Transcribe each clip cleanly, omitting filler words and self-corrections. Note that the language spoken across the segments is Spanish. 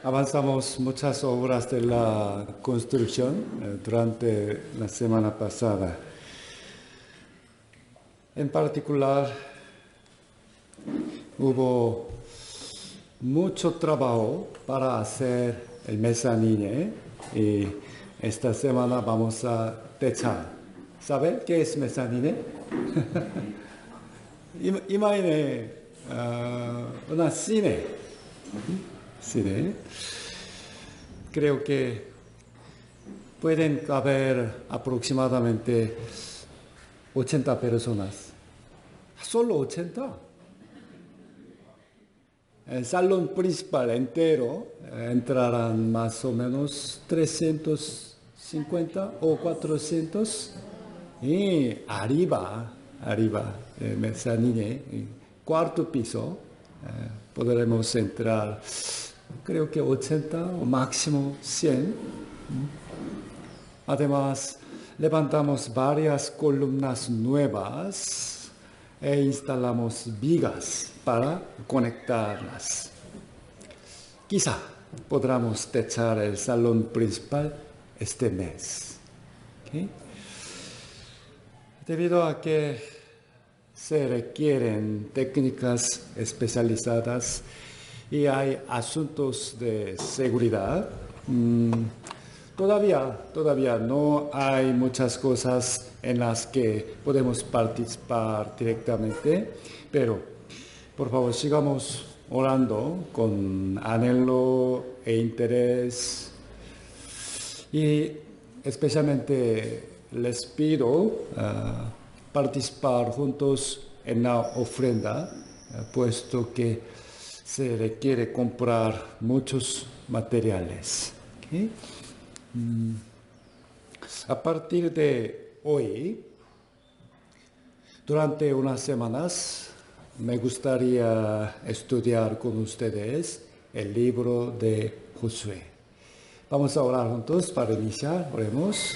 avanzamos muchas obras de la construcción durante la semana pasada. En particular, hubo mucho trabajo para hacer el mezanine y esta semana vamos a techar. ¿Sabe qué es mezanine? Imagine una cine. Creo que pueden caber aproximadamente 80 personas. ¿Solo 80? El salón principal entero entrarán más o menos 350 o 400. Y arriba, mezzanine, cuarto piso, podremos entrar, creo que 80 o máximo 100. Además, levantamos varias columnas nuevas e instalamos vigas para conectarlas. Quizá podamos techar el salón principal este mes. ¿Okay? Debido a que se requieren técnicas especializadas y hay asuntos de seguridad, todavía no hay muchas cosas en las que podemos participar directamente, pero por favor sigamos orando con anhelo e interés y especialmente les pido participar juntos en la ofrenda, puesto que se requiere comprar muchos materiales. ¿Okay? A partir de hoy, durante unas semanas, me gustaría estudiar con ustedes el libro de Josué. Vamos a orar juntos para iniciar. Oremos.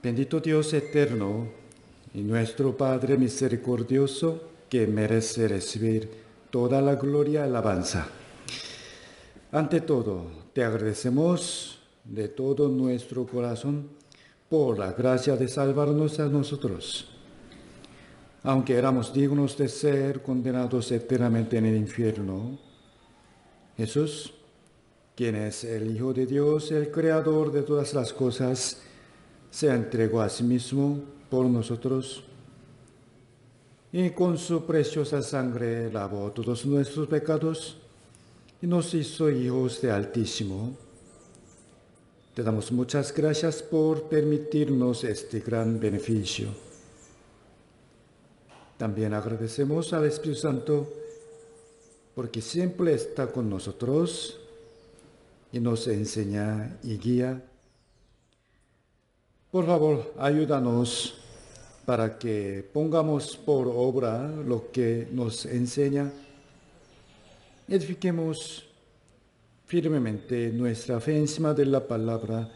Bendito Dios eterno y nuestro Padre misericordioso, que merece recibir toda la gloria y alabanza. Ante todo, te agradecemos de todo nuestro corazón por la gracia de salvarnos a nosotros. Aunque éramos dignos de ser condenados eternamente en el infierno, Jesús, quien es el Hijo de Dios, el Creador de todas las cosas, se entregó a sí mismo por nosotros y con su preciosa sangre lavó todos nuestros pecados y nos hizo hijos de Altísimo. Te damos muchas gracias por permitirnos este gran beneficio. También agradecemos al Espíritu Santo porque siempre está con nosotros y nos enseña y guía. Por favor, ayúdanos para que pongamos por obra lo que nos enseña. Edifiquemos firmemente nuestra fe encima de la palabra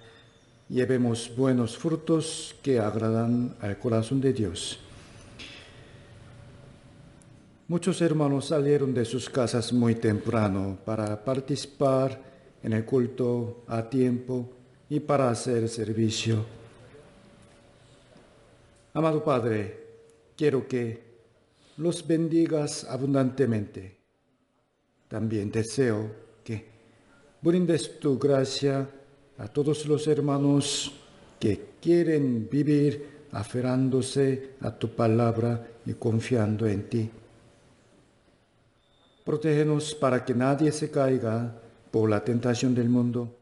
y llevemos buenos frutos que agradan al corazón de Dios. Muchos hermanos salieron de sus casas muy temprano para participar en el culto a tiempo y para hacer servicio. Amado Padre, quiero que los bendigas abundantemente. También deseo que brindes tu gracia a todos los hermanos que quieren vivir aferrándose a tu palabra y confiando en ti. Protégenos para que nadie se caiga por la tentación del mundo.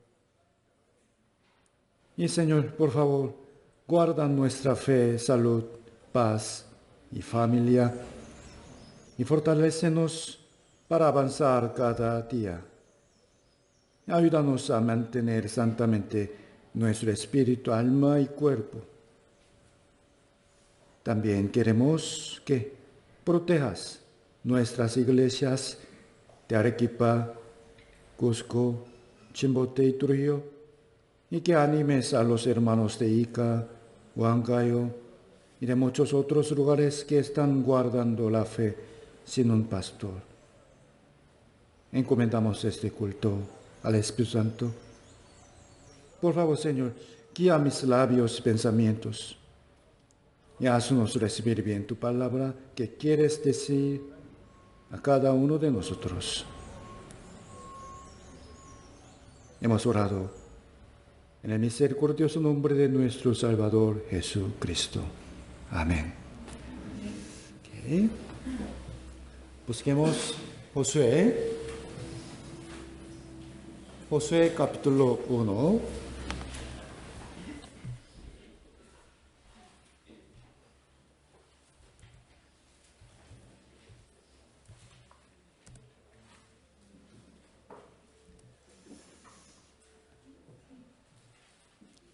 Y Señor, por favor, guarda nuestra fe, salud, paz y familia y fortalécenos para avanzar cada día. Ayúdanos a mantener santamente nuestro espíritu, alma y cuerpo. También queremos que protejas nuestras iglesias de Arequipa, Cusco, Chimbote y Trujillo, y que animes a los hermanos de Ica, Huancayo y de muchos otros lugares que están guardando la fe sin un pastor. encomendamos este culto al Espíritu Santo. Por favor, Señor, guía mis labios y pensamientos y haznos recibir bien tu palabra que quieres decir a cada uno de nosotros. Hemos orado en el misericordioso nombre de nuestro Salvador Jesucristo. Amén. Okay. Busquemos Josué capítulo 1.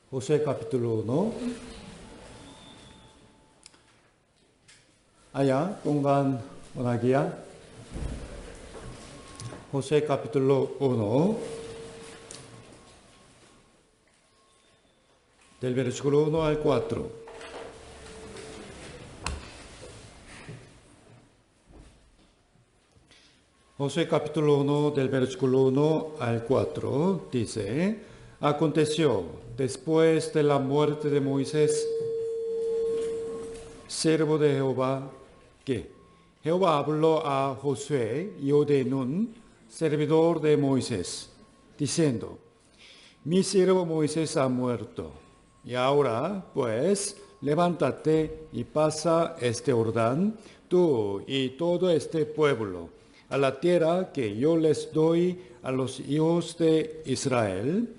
Josué capítulo 1. Allá pongan una guía. Josué capítulo 1. Del versículo 1 al 4. Josué capítulo 1 del versículo 1 al 4 dice: Aconteció después de la muerte de Moisés, siervo de Jehová, que Jehová habló a Josué, hijo de Nun, servidor de Moisés, diciendo: Mi siervo Moisés ha muerto. Y ahora, pues, levántate y pasa este Jordán, tú y todo este pueblo, a la tierra que yo les doy a los hijos de Israel.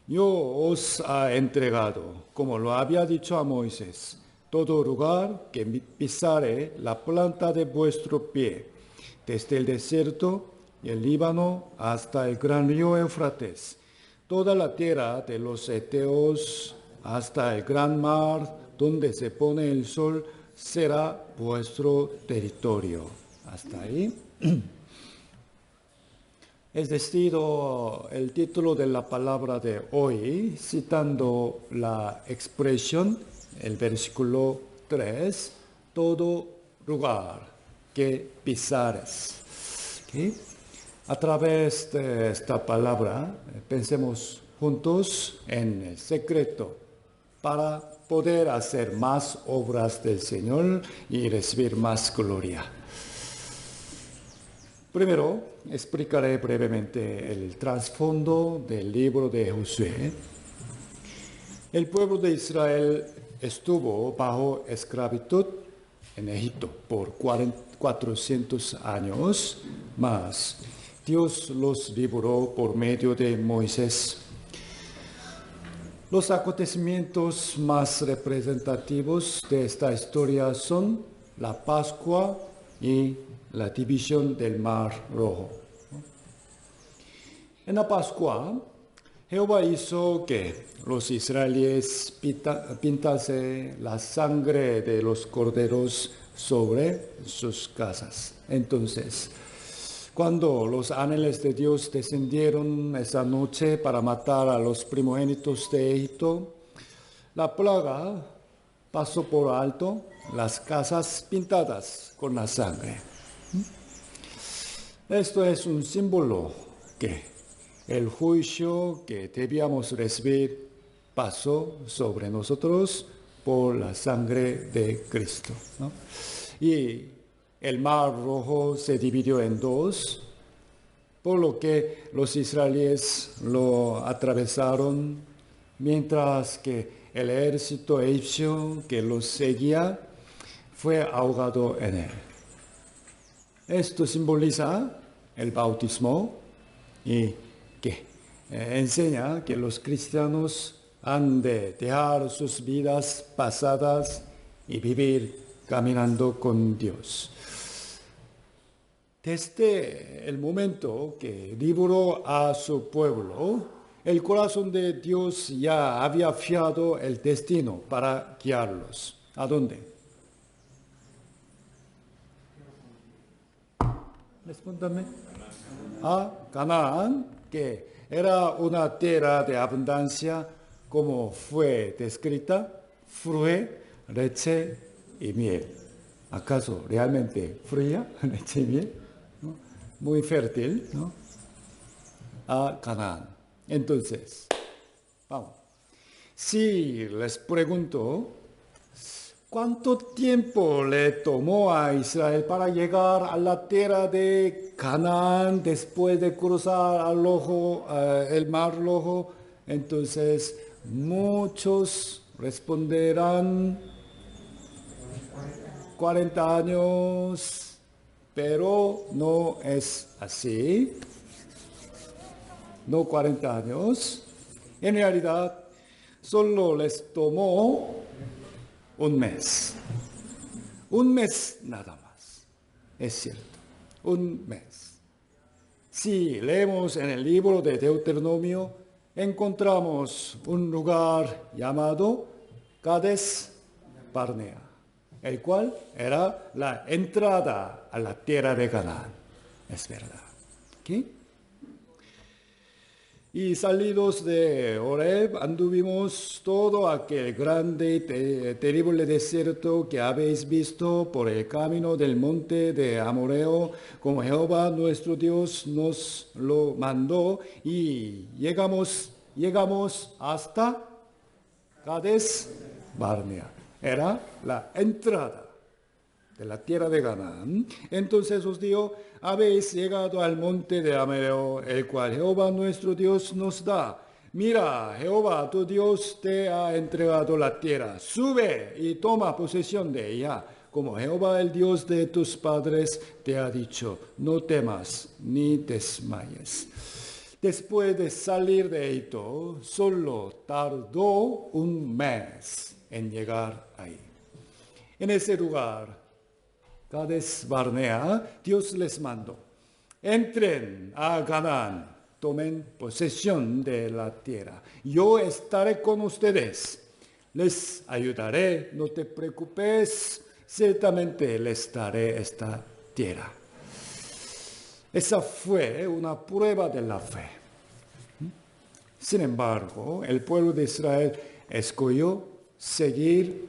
Yo os he entregado, como lo había dicho a Moisés, todo lugar que pisare la planta de vuestro pie, desde el desierto y el Líbano hasta el gran río Éufrates, toda la tierra de los heteos hasta el gran mar donde se pone el sol, será vuestro territorio. Hasta ahí. Es decir, el título de la palabra de hoy, citando la expresión, el versículo 3, todo lugar que pisares. ¿Okay? A través de esta palabra, pensemos juntos en el secreto para poder hacer más obras del Señor y recibir más gloria. Primero, explicaré brevemente el trasfondo del libro de Josué. El pueblo de Israel estuvo bajo esclavitud en Egipto por 400 años, mas Dios los libró por medio de Moisés. Los acontecimientos más representativos de esta historia son la Pascua y la división del Mar Rojo. En la Pascua, Jehová hizo que los israelíes pintasen la sangre de los corderos sobre sus casas. Entonces, cuando los ángeles de Dios descendieron esa noche para matar a los primogénitos de Egipto, la plaga pasó por alto las casas pintadas con la sangre. Esto es un símbolo que el juicio que debíamos recibir pasó sobre nosotros por la sangre de Cristo, ¿no? Y el Mar Rojo se dividió en dos, por lo que los israelíes lo atravesaron, mientras que el ejército egipcio que los seguía fue ahogado en él. Esto simboliza el bautismo y que enseña que los cristianos han de dejar sus vidas pasadas y vivir caminando con Dios. Desde el momento que libró a su pueblo, el corazón de Dios ya había fiado el destino para guiarlos. ¿A dónde? Respóndame. A Canaán, que era una tierra de abundancia, como fue descrita, fluye leche y miel. ¿Acaso realmente fluía leche y miel? ¿No? Muy fértil, ¿no? a Canaán. Entonces, vamos. Si les pregunto, ¿cuánto tiempo le tomó a Israel para llegar a la tierra de Canaán después de cruzar el Mar Rojo? Entonces, muchos responderán 40 años, pero no es así. No 40 años. En realidad, solo les tomó un mes. Un mes nada más. Es cierto. Un mes. Si leemos en el libro de Deuteronomio, encontramos un lugar llamado Cades Barnea, el cual era la entrada a la tierra de Canaán. Es verdad. ¿Qué? Y salidos de Horeb, anduvimos todo aquel grande y terrible desierto que habéis visto por el camino del monte de Amoreo, como Jehová nuestro Dios nos lo mandó, y llegamos hasta Cades Barnea. Era la entrada de la tierra de Canaán. Entonces os digo, habéis llegado al monte de Amoreo, el cual Jehová nuestro Dios nos da. Mira, Jehová tu Dios te ha entregado la tierra. Sube y toma posesión de ella, como Jehová el Dios de tus padres te ha dicho. No temas ni desmayes. Después de salir de Egipto, solo tardó un mes en llegar ahí. En ese lugar, Cades Barnea, Dios les mandó: entren a Canaán, tomen posesión de la tierra. Yo estaré con ustedes, les ayudaré, no te preocupes, ciertamente les daré esta tierra. Esa fue una prueba de la fe. Sin embargo, el pueblo de Israel escogió seguir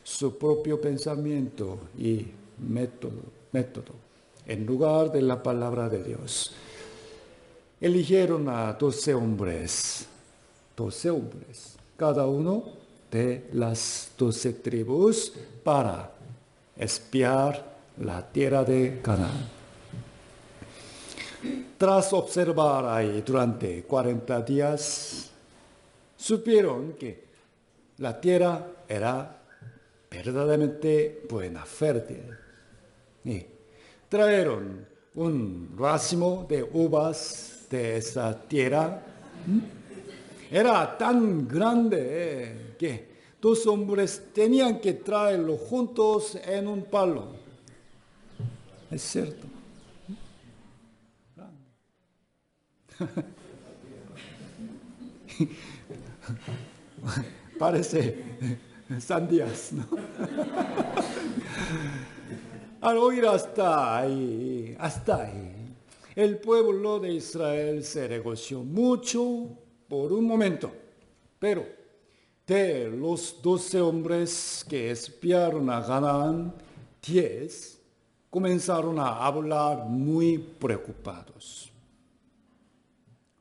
su propio pensamiento y método en lugar de la palabra de Dios. Eligieron a 12 hombres, cada uno de las 12 tribus, para espiar la tierra de Canaán. Tras observar ahí durante 40 días, supieron que la tierra era verdaderamente buena, fértil. Y trajeron un racimo de uvas de esa tierra. Era tan grande que 2 hombres tenían que traerlo juntos en un palo. Es cierto. Parece sandías, ¿no? Al oír hasta ahí, el pueblo de Israel se regocijó mucho por un momento. Pero de los 12 hombres que espiaron a Canaán, 10 comenzaron a hablar muy preocupados.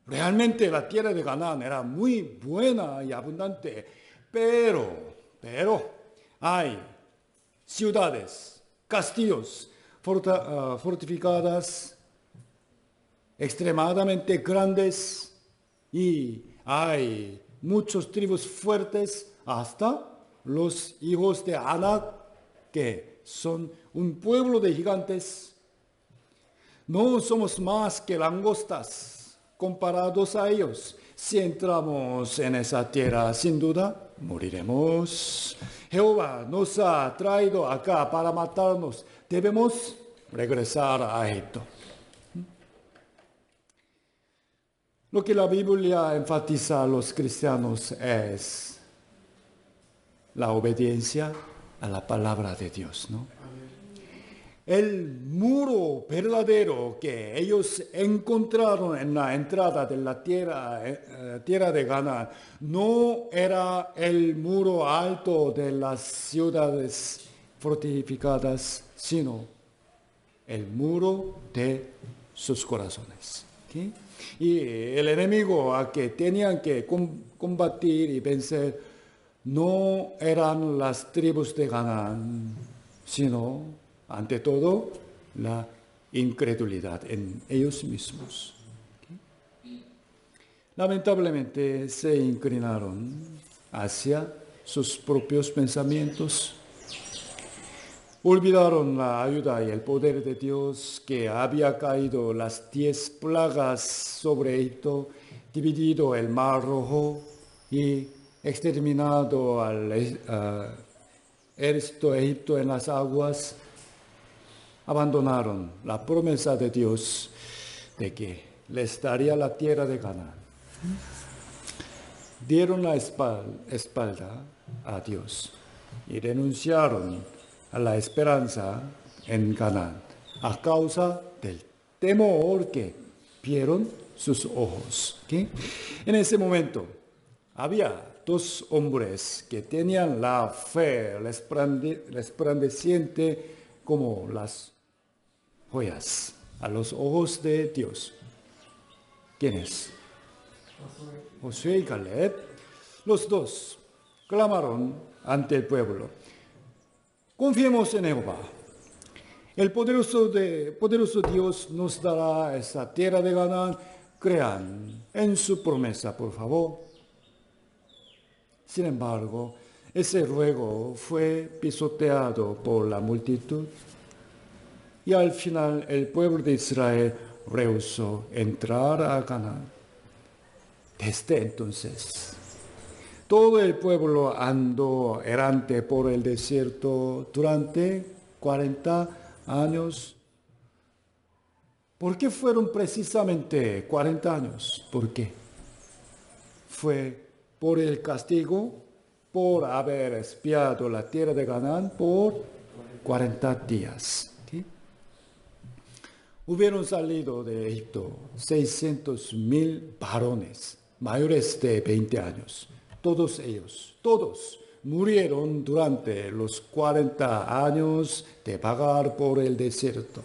Realmente la tierra de Canaán era muy buena y abundante, pero hay ciudades, castillos fortificadas, extremadamente grandes, y hay muchos tribus fuertes, hasta los hijos de Anak, que son un pueblo de gigantes. No somos más que langostas comparados a ellos. Si entramos en esa tierra, sin duda, moriremos. Jehová nos ha traído acá para matarnos. Debemos regresar a Egipto. Lo que la Biblia enfatiza a los cristianos es la obediencia a la palabra de Dios, ¿no? El muro verdadero que ellos encontraron en la entrada de la tierra de Canaán no era el muro alto de las ciudades fortificadas, sino el muro de sus corazones. ¿ok? Y el enemigo a que tenían que combatir y vencer no eran las tribus de Canaán, sino, ante todo, la incredulidad en ellos mismos. Lamentablemente se inclinaron hacia sus propios pensamientos. Olvidaron la ayuda y el poder de Dios, que había caído las 10 plagas sobre Egipto, dividido el mar rojo y exterminado al ejército de Egipto en las aguas. Abandonaron la promesa de Dios de que les daría la tierra de Canaán. Dieron la espalda a Dios y renunciaron a la esperanza en Canaán a causa del temor que vieron sus ojos. ¿Okay? En ese momento había 2 hombres que tenían la fe resplandeciente como las joyas a los ojos de Dios. ¿Quiénes? Josué y Caleb. Los 2 clamaron ante el pueblo: confiemos en Jehová. El poderoso Dios nos dará esa tierra de Canaán. Crean en su promesa, por favor. Sin embargo, ese ruego fue pisoteado por la multitud y al final el pueblo de Israel rehusó entrar a Canaán. Desde entonces, todo el pueblo andó errante por el desierto durante 40 años. ¿Por qué fueron precisamente 40 años? ¿Por qué? Fue por el castigo, por haber espiado la tierra de Canaán por 40 días. ¿Sí? Hubieron salido de Egipto 600,000 varones mayores de 20 años. Todos ellos, todos murieron durante los 40 años de vagar por el desierto.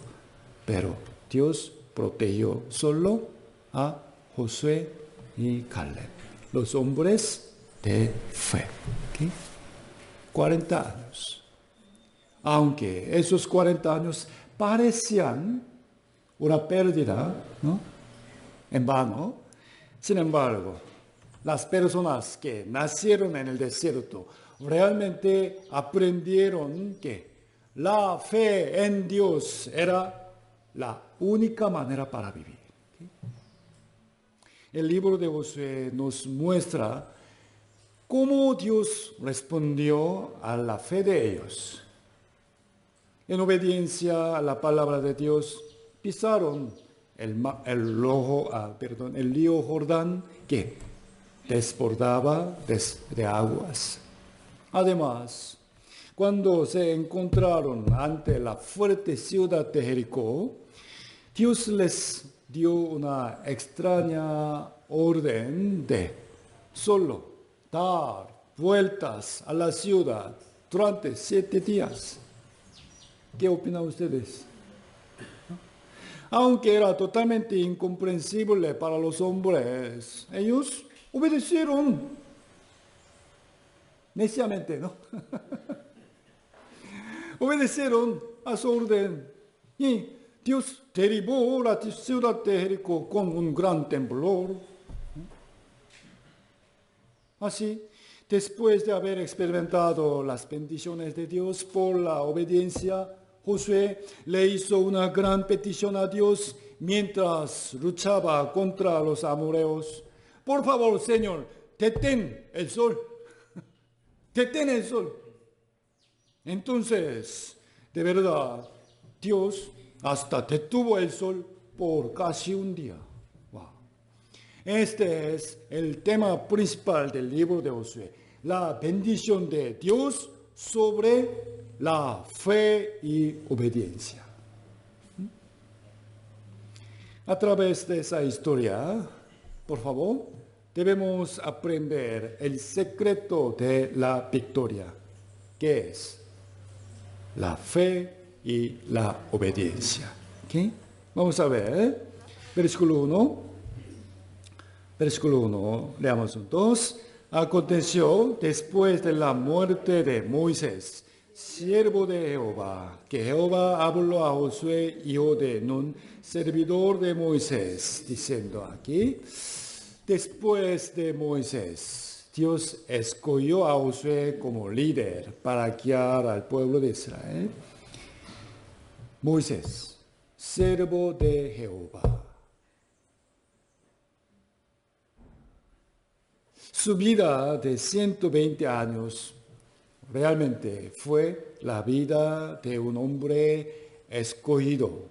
Pero Dios protegió solo a Josué y Caleb, los hombres de fe. ¿Okay? 40 años. Aunque esos 40 años parecían una pérdida, ¿no?, en vano, sin embargo, las personas que nacieron en el desierto realmente aprendieron que la fe en Dios era la única manera para vivir. El libro de Josué nos muestra cómo Dios respondió a la fe de ellos. En obediencia a la palabra de Dios, pisaron el río Jordán, que desbordaba de aguas. Además, cuando se encontraron ante la fuerte ciudad de Jericó, Dios les dio una extraña orden de solo dar vueltas a la ciudad durante 7 días. ¿Qué opinan ustedes? Aunque era totalmente incomprensible para los hombres, ellos obedecieron neciamente, ¿no? Obedecieron a su orden y Dios derribó la ciudad de Jericó con un gran temblor. Así, después de haber experimentado las bendiciones de Dios por la obediencia, Josué le hizo una gran petición a Dios mientras luchaba contra los amorreos. Por favor, Señor, detén el sol. Detén el sol. Entonces, de verdad, Dios hasta detuvo el sol por casi un día. Wow. Este es el tema principal del libro de Josué: la bendición de Dios sobre la fe y obediencia. A través de esa historia, por favor, debemos aprender el secreto de la victoria, que es la fe y la obediencia. ¿Okay? Vamos a ver. Versículo 1. Versículo 1. Leamos juntos. Aconteció después de la muerte de Moisés, siervo de Jehová, que Jehová habló a Josué, hijo de Nun, servidor de Moisés, diciendo aquí, después de Moisés, Dios escogió a Josué como líder para guiar al pueblo de Israel. Moisés, siervo de Jehová. Su vida de 120 años realmente fue la vida de un hombre escogido,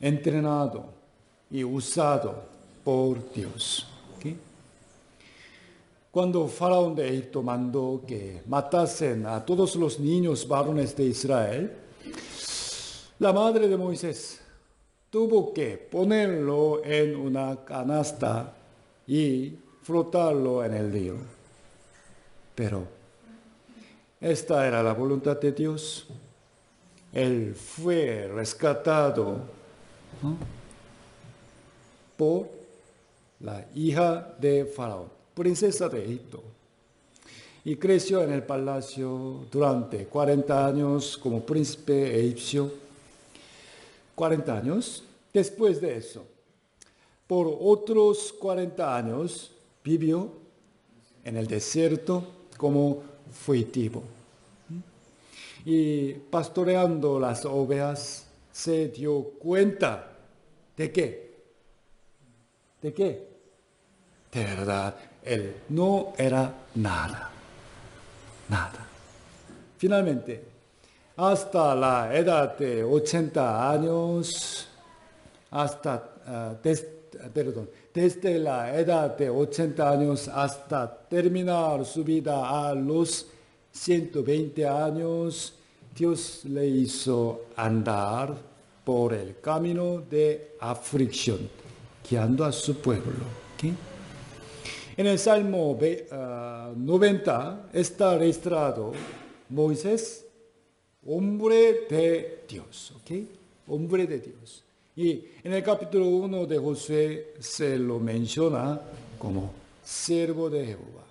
entrenado y usado por Dios. ¿Okay? Cuando Faraón de Egipto mandó que matasen a todos los niños varones de Israel, la madre de Moisés tuvo que ponerlo en una canasta y frotarlo en el río. Pero esta era la voluntad de Dios. Él fue rescatado, ¿no?, por la hija de Faraón, princesa de Egipto. Y creció en el palacio durante 40 años como príncipe egipcio. 40 años. Después de eso, por otros 40 años, vivió en el desierto como fugitivo. Y pastoreando las ovejas, se dio cuenta de qué. ¿De qué? De verdad, él no era nada. Nada. Finalmente, hasta la edad de 80 años, desde la edad de 80 años hasta terminar su vida a los 120 años, Dios le hizo andar por el camino de aflicción, guiando a su pueblo. ¿Okay? En el Salmo 90 está registrado Moisés, hombre de Dios. ¿Okay? Hombre de Dios. Y en el capítulo 1 de Josué se lo menciona como siervo de Jehová.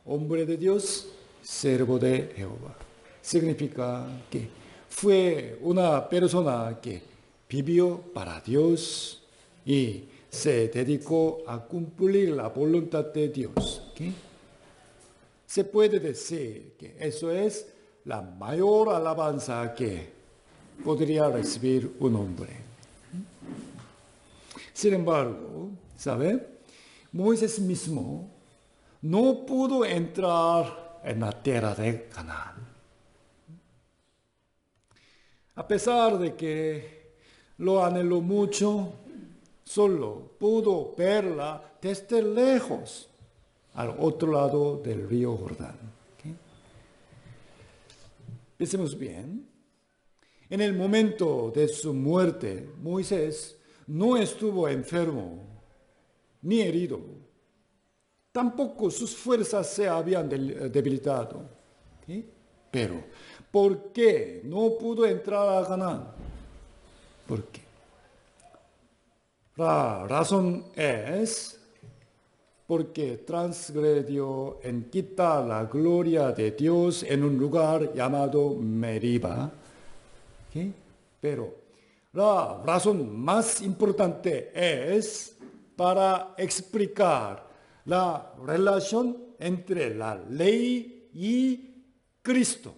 Hombre de Dios, siervo de Jehová. Significa que fue una persona que vivió para Dios y se dedicó a cumplir la voluntad de Dios. ¿Okay? Se puede decir que eso es la mayor alabanza que podría recibir un hombre. Sin embargo, ¿sabe? Moisés mismo no pudo entrar en la tierra de Canaán. A pesar de que lo anheló mucho, solo pudo verla desde lejos, al otro lado del río Jordán. ¿Okay? Pensemos bien. En el momento de su muerte, Moisés no estuvo enfermo ni herido. Tampoco sus fuerzas se habían debilitado. ¿Okay? Pero, ¿por qué no pudo entrar a Canaán? ¿Por qué? La razón es porque transgredió en quitar la gloria de Dios en un lugar llamado Meriba. ¿Okay? Pero la razón más importante es para explicar la relación entre la ley y Cristo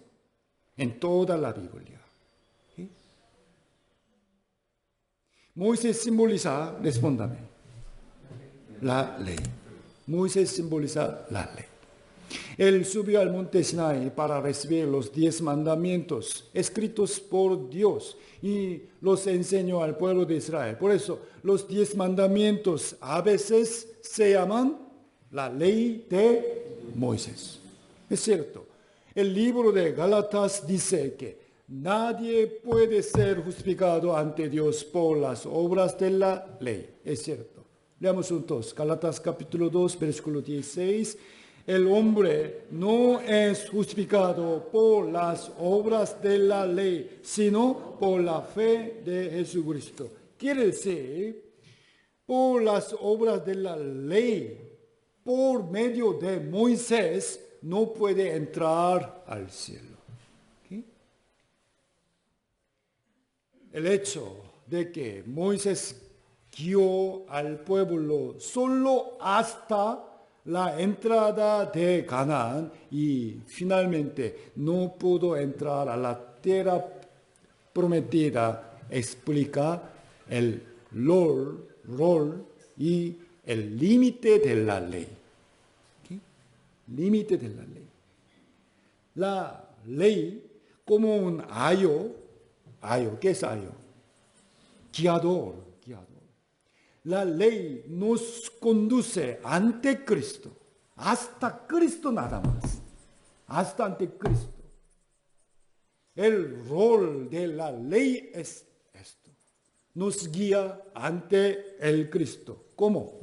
en toda la Biblia. ¿Okay? Moisés simboliza, respóndame, la ley. Moisés simboliza la ley. Él subió al monte Sinai para recibir los 10 mandamientos escritos por Dios y los enseñó al pueblo de Israel. Por eso, los 10 mandamientos a veces se llaman la ley de Moisés. Es cierto, el libro de Gálatas dice que nadie puede ser justificado ante Dios por las obras de la ley. Es cierto. Leamos juntos, Gálatas capítulo 2, versículo 16. El hombre no es justificado por las obras de la ley, sino por la fe de Jesucristo. Quiere decir, por las obras de la ley, por medio de Moisés, no puede entrar al cielo. ¿Okay? El hecho de que Moisés guió al pueblo solo hasta la entrada de Canaán y finalmente no pudo entrar a la tierra prometida, explica el rol y el límite de la ley. ¿Okay? Límite de la ley. La ley como un ayo, ¿qué es ayo? Guiador. La ley nos conduce ante Cristo, hasta Cristo nada más, hasta ante Cristo. El rol de la ley es esto, nos guía ante el Cristo. ¿Cómo?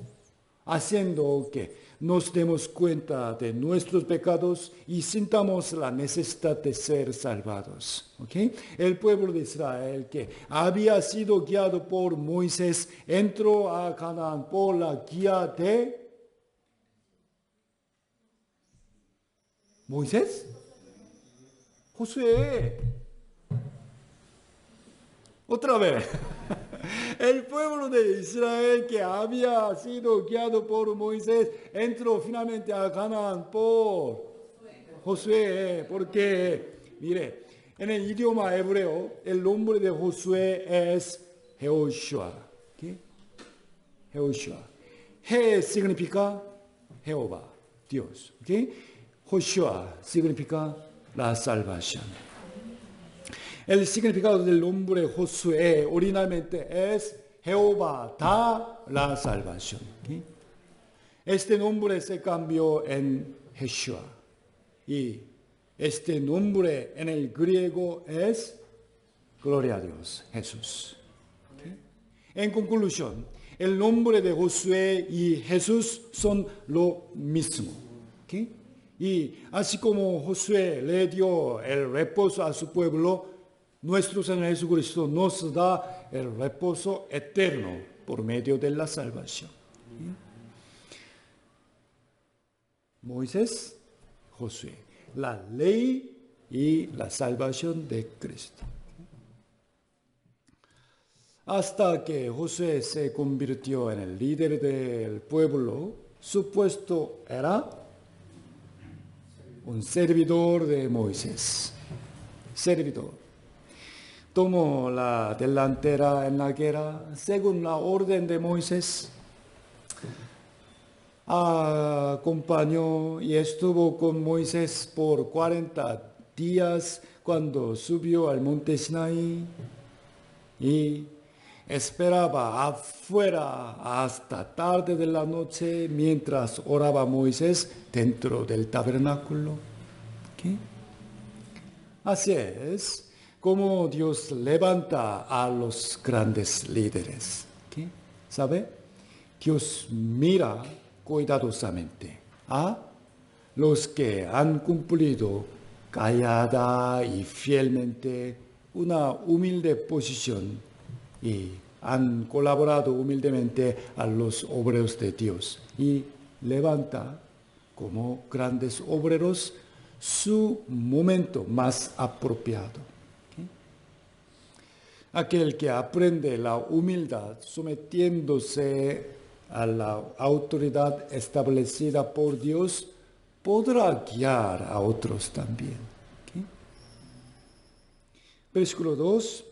Haciendo que nos demos cuenta de nuestros pecados y sintamos la necesidad de ser salvados. ¿Okay? El pueblo de Israel que había sido guiado por Moisés entró a Canaán por la guía de Moisés, Josué. Otra vez. El pueblo de Israel que había sido guiado por Moisés entró finalmente a Canaán por Josué. Porque, mire, en el idioma hebreo, el nombre de Josué es Jehoshua. ¿Okay? Jehoshua. Je significa Jehová, Dios. ¿Okay? Joshua significa la salvación. El significado del nombre Josué originalmente es Jehová da la salvación. ¿Okay? Este nombre se cambió en Yeshua. Y este nombre en el griego es Gloria a Dios, Jesús. ¿Okay? En conclusión, el nombre de Josué y Jesús son lo mismo. ¿Okay? Y así como Josué le dio el reposo a su pueblo, nuestro Señor Jesucristo nos da el reposo eterno por medio de la salvación. Moisés, Josué, la ley y la salvación de Cristo. Hasta que Josué se convirtió en el líder del pueblo, su puesto era un servidor de Moisés. Servidor. Tomó la delantera en la guerra según la orden de Moisés. Acompañó y estuvo con Moisés por 40 días cuando subió al monte Sinaí y esperaba afuera hasta tarde de la noche mientras oraba Moisés dentro del tabernáculo. ¿Okay? Así es como Dios levanta a los grandes líderes. ¿Okay? ¿Sabe? Dios mira cuidadosamente a los que han cumplido callada y fielmente una humilde posición y han colaborado humildemente a los obreros de Dios y levanta como grandes obreros su momento más apropiado. Aquel que aprende la humildad sometiéndose a la autoridad establecida por Dios podrá guiar a otros también. ¿Okay? Versículo 2,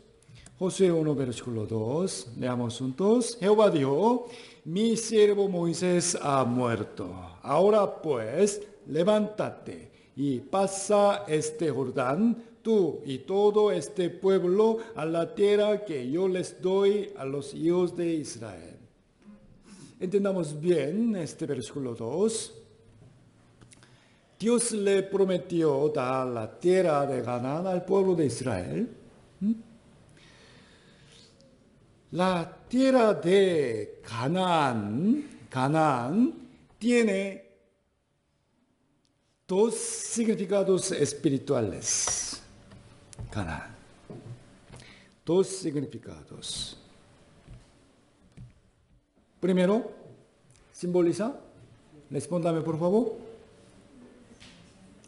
Josué 1, versículo 2, leamos juntos. Jehová dijo, mi siervo Moisés ha muerto. Ahora pues, levántate y pasa este Jordán, tú y todo este pueblo, a la tierra que yo les doy a los hijos de Israel. Entendamos bien este versículo 2. Dios le prometió dar la tierra de Canaán al pueblo de Israel. La tierra de Canaán tiene dos significados espirituales. Canaán. Dos significados. Primero, simboliza. Respóndame, por favor.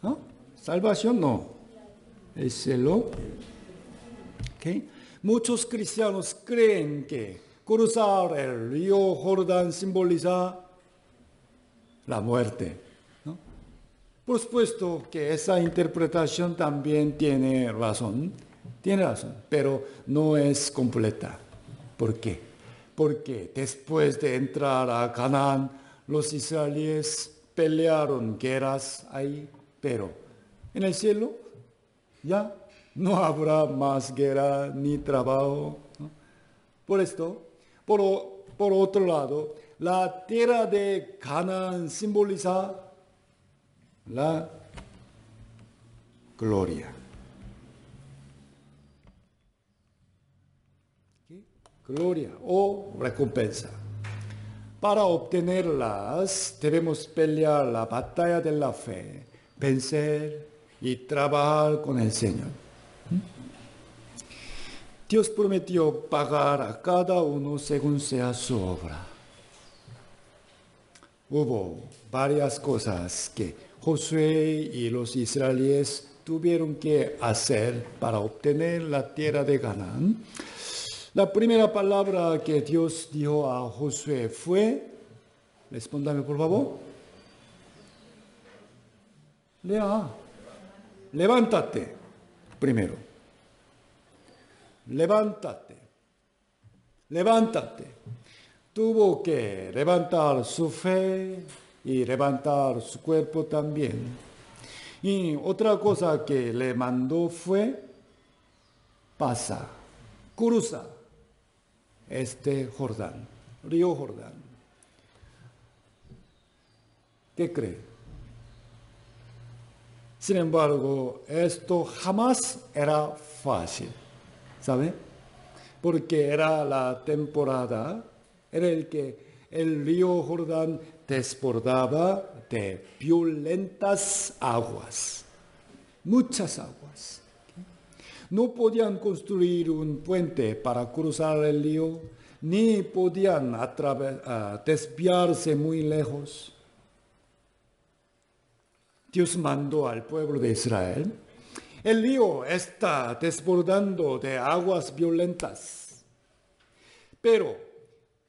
¿No? Salvación, no. El cielo. ¿Okay? Muchos cristianos creen que cruzar el río Jordán simboliza la muerte, ¿no? Por supuesto que esa interpretación también tiene razón, pero no es completa. ¿Por qué? Porque después de entrar a Canaán, los israelíes pelearon guerras ahí, pero en el cielo ya no habrá más guerra ni trabajo, ¿no? Por esto, por otro lado, la tierra de Canaán simboliza la gloria. ¿Sí? Gloria o recompensa. Para obtenerlas debemos pelear la batalla de la fe, vencer y trabajar con el Señor. Dios prometió pagar a cada uno según sea su obra. Hubo varias cosas que Josué y los israelíes tuvieron que hacer para obtener la tierra de Canaán. La primera palabra que Dios dijo a Josué fue, respóndame por favor. Lea, levántate primero. Levántate. Tuvo que levantar su fe y levantar su cuerpo también. Y otra cosa que le mandó fue, cruza este Jordán, río Jordán. ¿Qué cree? Sin embargo, esto jamás era fácil, ¿sabe? Porque era la temporada en el que el río Jordán desbordaba de violentas aguas, muchas aguas. No podían construir un puente para cruzar el río, ni podían desviarse muy lejos. Dios mandó al pueblo de Israel: el río está desbordando de aguas violentas, pero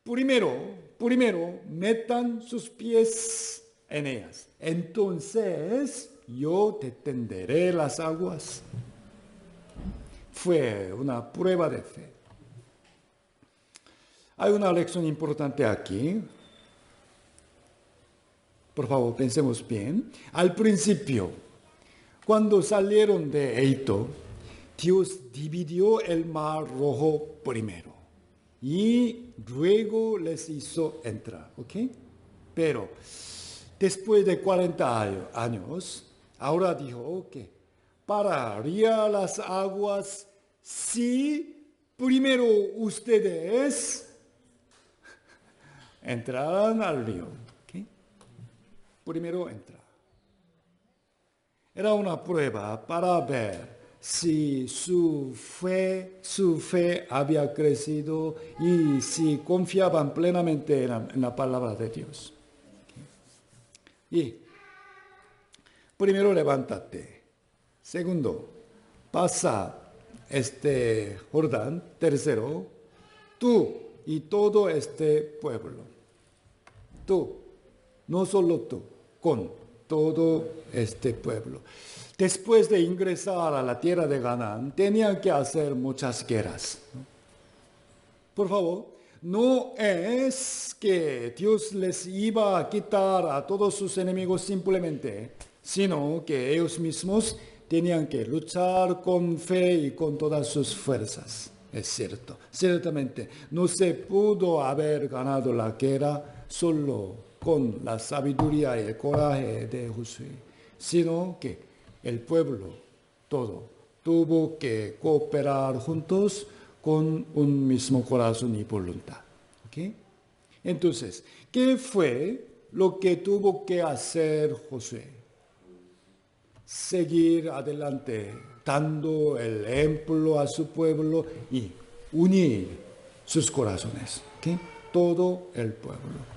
primero metan sus pies en ellas. Entonces yo detendré las aguas. Fue una prueba de fe. Hay una lección importante aquí. Por favor, pensemos bien. Al principio, cuando salieron de Egipto, Dios dividió el mar rojo primero y luego les hizo entrar, ¿ok? Pero después de 40 años, ahora dijo que pararía las aguas si primero ustedes entraran al río, ¿ok? Primero entra. Era una prueba para ver si su fe había crecido y si confiaban plenamente en la palabra de Dios. Y primero, levántate. Segundo, pasa este Jordán. Tercero, tú y todo este pueblo. Tú, no solo tú, con todo este pueblo. Después de ingresar a la tierra de Canaán, tenían que hacer muchas guerras. Por favor, no es que Dios les iba a quitar a todos sus enemigos simplemente, sino que ellos mismos tenían que luchar con fe y con todas sus fuerzas. Es cierto, ciertamente no se pudo haber ganado la guerra solo con la sabiduría y el coraje de Josué, sino que el pueblo todo tuvo que cooperar juntos con un mismo corazón y voluntad. ¿Okay? Entonces, ¿qué fue lo que tuvo que hacer Josué? Seguir adelante, dando el ejemplo a su pueblo y unir sus corazones. ¿Okay? todo el pueblo.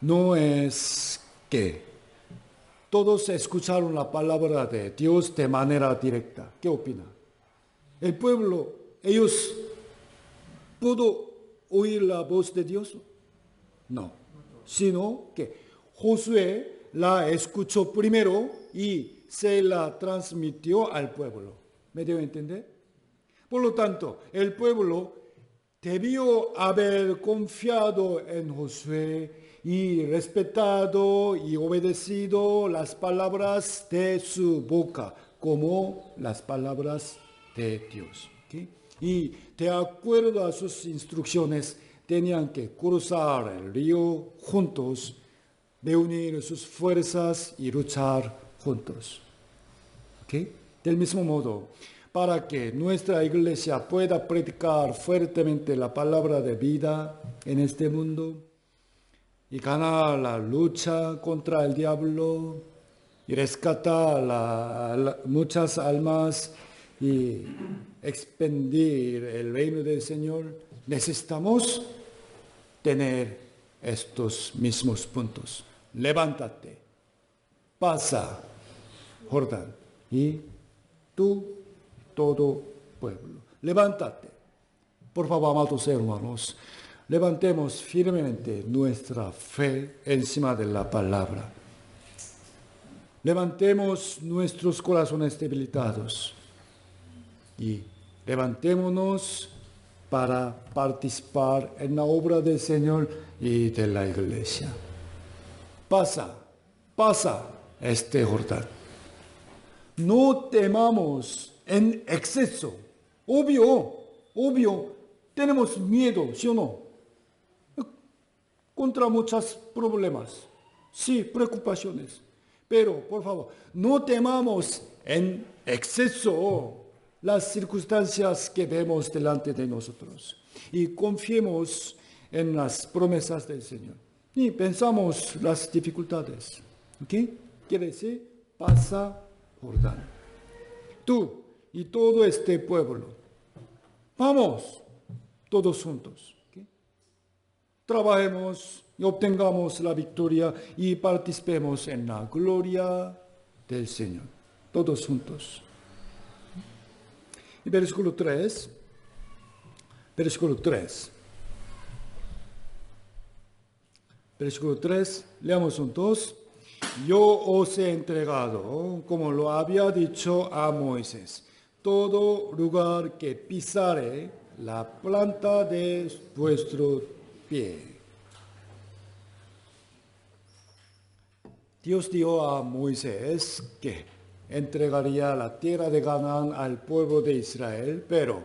No es que todos escucharon la palabra de Dios de manera directa. ¿Qué opina? El pueblo, ellos pudo oír la voz de Dios. No, sino que Josué la escuchó primero y se la transmitió al pueblo. ¿Me debo entender? Por lo tanto, el pueblo debió haber confiado en Josué y respetado y obedecido las palabras de su boca como las palabras de Dios. ¿Okay? Y de acuerdo a sus instrucciones, tenían que cruzar el río juntos, reunir sus fuerzas y luchar juntos. ¿Okay? Del mismo modo, para que nuestra iglesia pueda predicar fuertemente la palabra de vida en este mundo y ganar la lucha contra el diablo y rescatar muchas almas y expandir el reino del Señor, necesitamos tener estos mismos puntos. Levántate, pasa Jordán, y tú, todo pueblo, levántate. Por favor, amados hermanos, levantemos firmemente nuestra fe encima de la palabra. Levantemos nuestros corazones debilitados y levantémonos para participar en la obra del Señor y de la iglesia. Pasa este Jordán. No temamos en exceso. Obvio, tenemos miedo, ¿sí o no? Contra muchos problemas, sí, preocupaciones. Pero, por favor, no temamos en exceso las circunstancias que vemos delante de nosotros. Y confiemos en las promesas del Señor. Y pensamos las dificultades. ¿Ok? Quiere decir, pasa Jordán. Tú y todo este pueblo. Vamos, todos juntos. ¿Okay? Trabajemos y obtengamos la victoria y participemos en la gloria del Señor. Todos juntos. Y versículo 3. Versículo 3, leamos juntos. Yo os he entregado, como lo había dicho a Moisés, todo lugar que pisare la planta de vuestro pie. Dios dijo a Moisés que entregaría la tierra de Canaán al pueblo de Israel, pero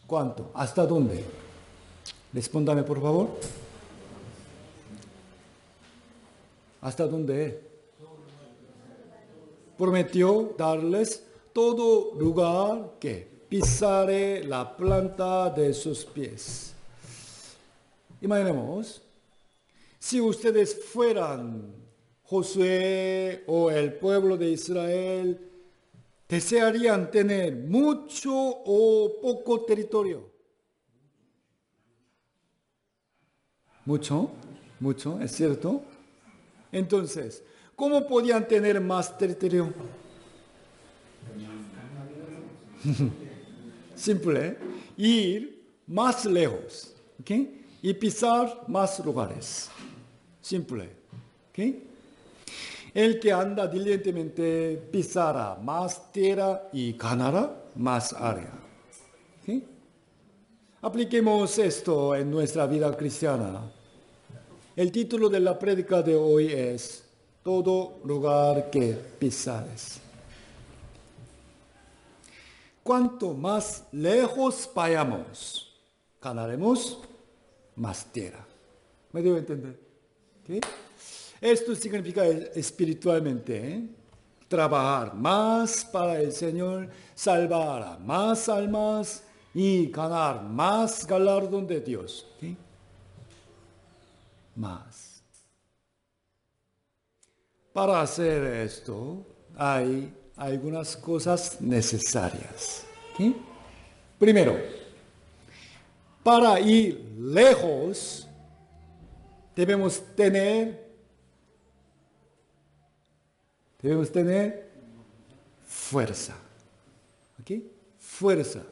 ¿cuánto? ¿Hasta dónde? Respóndame, por favor. ¿Hasta dónde? Prometió darles todo lugar que pisare la planta de sus pies. Imaginemos, si ustedes fueran Josué o el pueblo de Israel, desearían tener mucho o poco territorio. Mucho, ¿es cierto? Entonces, ¿cómo podían tener más territorio? Simple, ir más lejos, ¿ok? Y pisar más lugares. Simple, ¿ok? El que anda diligentemente pisará más tierra y ganará más área. ¿Ok? Apliquemos esto en nuestra vida cristiana. El título de la prédica de hoy es todo lugar que pisares. Cuanto más lejos vayamos, ganaremos más tierra. ¿Me debo entender? ¿Okay? Esto significa espiritualmente trabajar más para el Señor, salvar a más almas y ganar más galardón de Dios. ¿Okay? Más. Para hacer esto hay algunas cosas necesarias. ¿Okay? Primero, Para ir lejos, debemos tener fuerza. ¿Ok? Fuerza.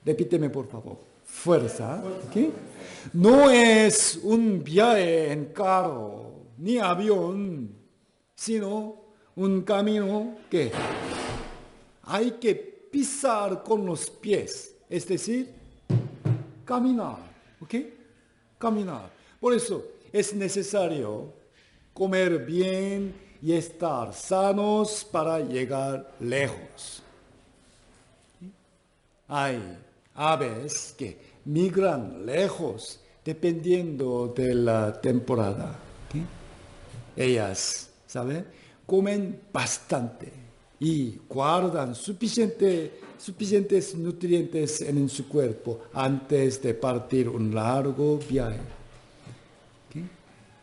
Repíteme, por favor. Fuerza. ¿Ok? No es un viaje en carro ni avión, sino un camino que hay que pisar con los pies. Es decir, caminar. ¿Ok? Caminar. Por eso es necesario comer bien y estar sanos para llegar lejos. Hay aves que migran lejos dependiendo de la temporada. ¿Sí? Ellas, ¿saben? Comen bastante y guardan suficientes nutrientes en su cuerpo antes de partir un largo viaje. ¿Sí?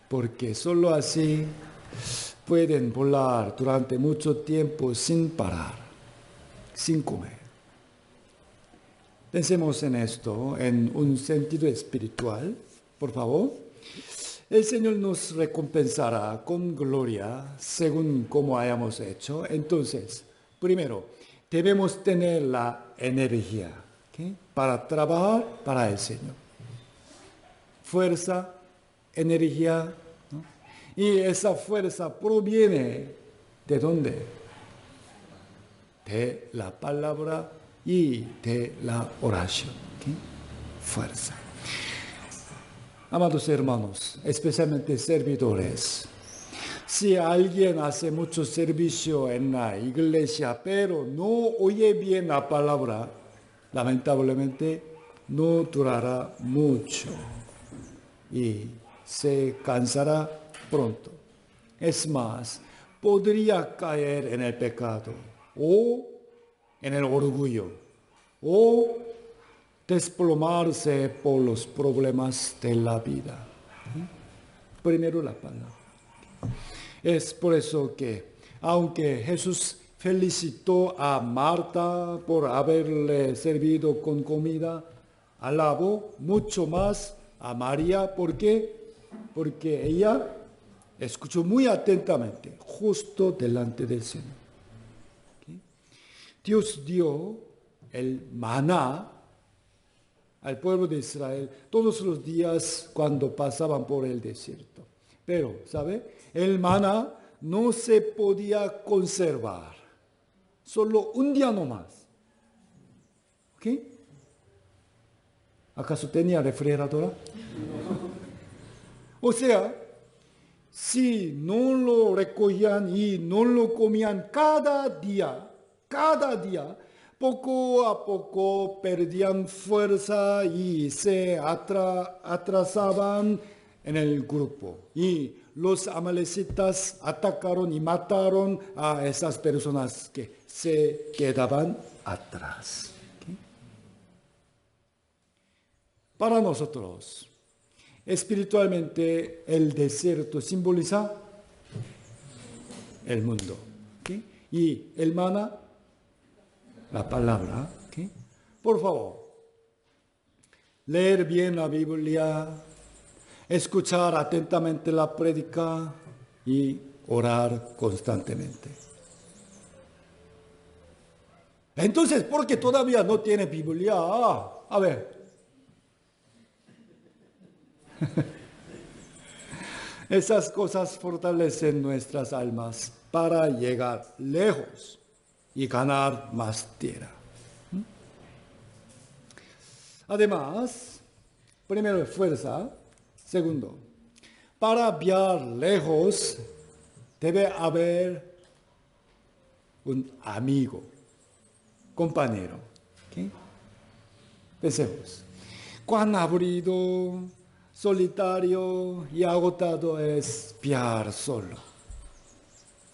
Porque solo así pueden volar durante mucho tiempo sin parar, sin comer. Pensemos en esto, en un sentido espiritual, por favor. El Señor nos recompensará con gloria según como hayamos hecho. Entonces, primero, debemos tener la energía, ¿okay?, para trabajar para el Señor. Fuerza, energía, ¿no? Y esa fuerza proviene ¿de dónde? De la palabra y de la oración. ¿Okay? Fuerza. Amados hermanos, especialmente servidores, si alguien hace mucho servicio en la iglesia, pero no oye bien la palabra, lamentablemente no durará mucho y se cansará pronto. Es más, podría caer en el pecado o en el orgullo o desplomarse por los problemas de la vida. Primero la palabra. Es por eso que, aunque Jesús felicitó a Marta por haberle servido con comida, alabó mucho más a María. ¿Por qué? Porque ella escuchó muy atentamente, justo delante del Señor. ¿Okay? Dios dio el maná al pueblo de Israel todos los días cuando pasaban por el desierto. Pero, ¿sabe? El maná no se podía conservar. Solo un día nomás. ¿Ok? ¿Acaso tenía refrigeradora? O sea, si no lo recogían y no lo comían cada día, poco a poco perdían fuerza y se atrasaban en el grupo. Y los amalecitas atacaron y mataron a esas personas que se quedaban atrás. ¿Okay? Para nosotros, espiritualmente, el desierto simboliza el mundo. ¿Okay? Y el maná, la palabra. ¿Okay? Por favor, leer bien la Biblia, escuchar atentamente la prédica y orar constantemente. Entonces, ¿por qué todavía no tiene Biblia? A ver. Esas cosas fortalecen nuestras almas para llegar lejos y ganar más tierra. Además, primero, fuerza. Segundo, para viajar lejos debe haber un amigo, compañero. ¿Okay? Pensemos, cuán aburrido, solitario y agotado es viajar solo.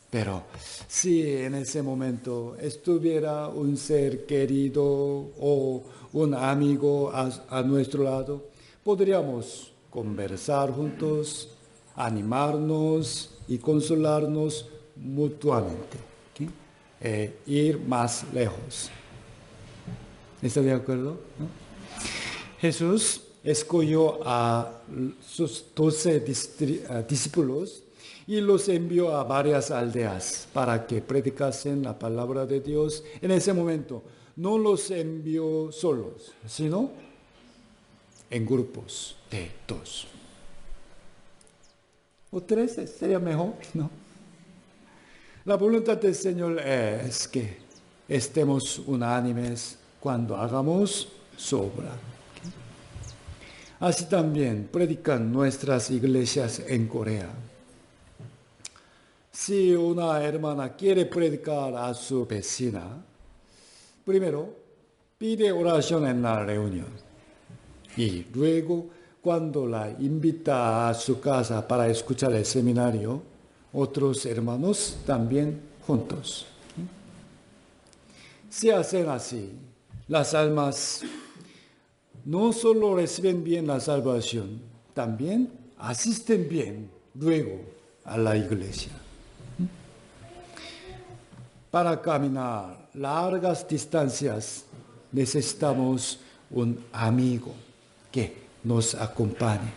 Pero si en ese momento estuviera un ser querido o un amigo a nuestro lado, podríamos conversar juntos, animarnos y consolarnos mutuamente. ¿Okay? Ir más lejos. ¿Está de acuerdo? ¿No? Jesús escogió a sus 12 discípulos y los envió a varias aldeas para que predicasen la palabra de Dios. En ese momento no los envió solos, sino en grupos de 2. O 13 sería mejor, ¿no? La voluntad del Señor es que estemos unánimes cuando hagamos su obra. Así también predican nuestras iglesias en Corea. Si una hermana quiere predicar a su vecina, primero pide oración en la reunión y luego cuando la invita a su casa para escuchar el seminario, otros hermanos también juntos. Si hacen así, las almas no solo reciben bien la salvación, también asisten bien luego a la iglesia. Para caminar largas distancias necesitamos un amigo que nos acompañe.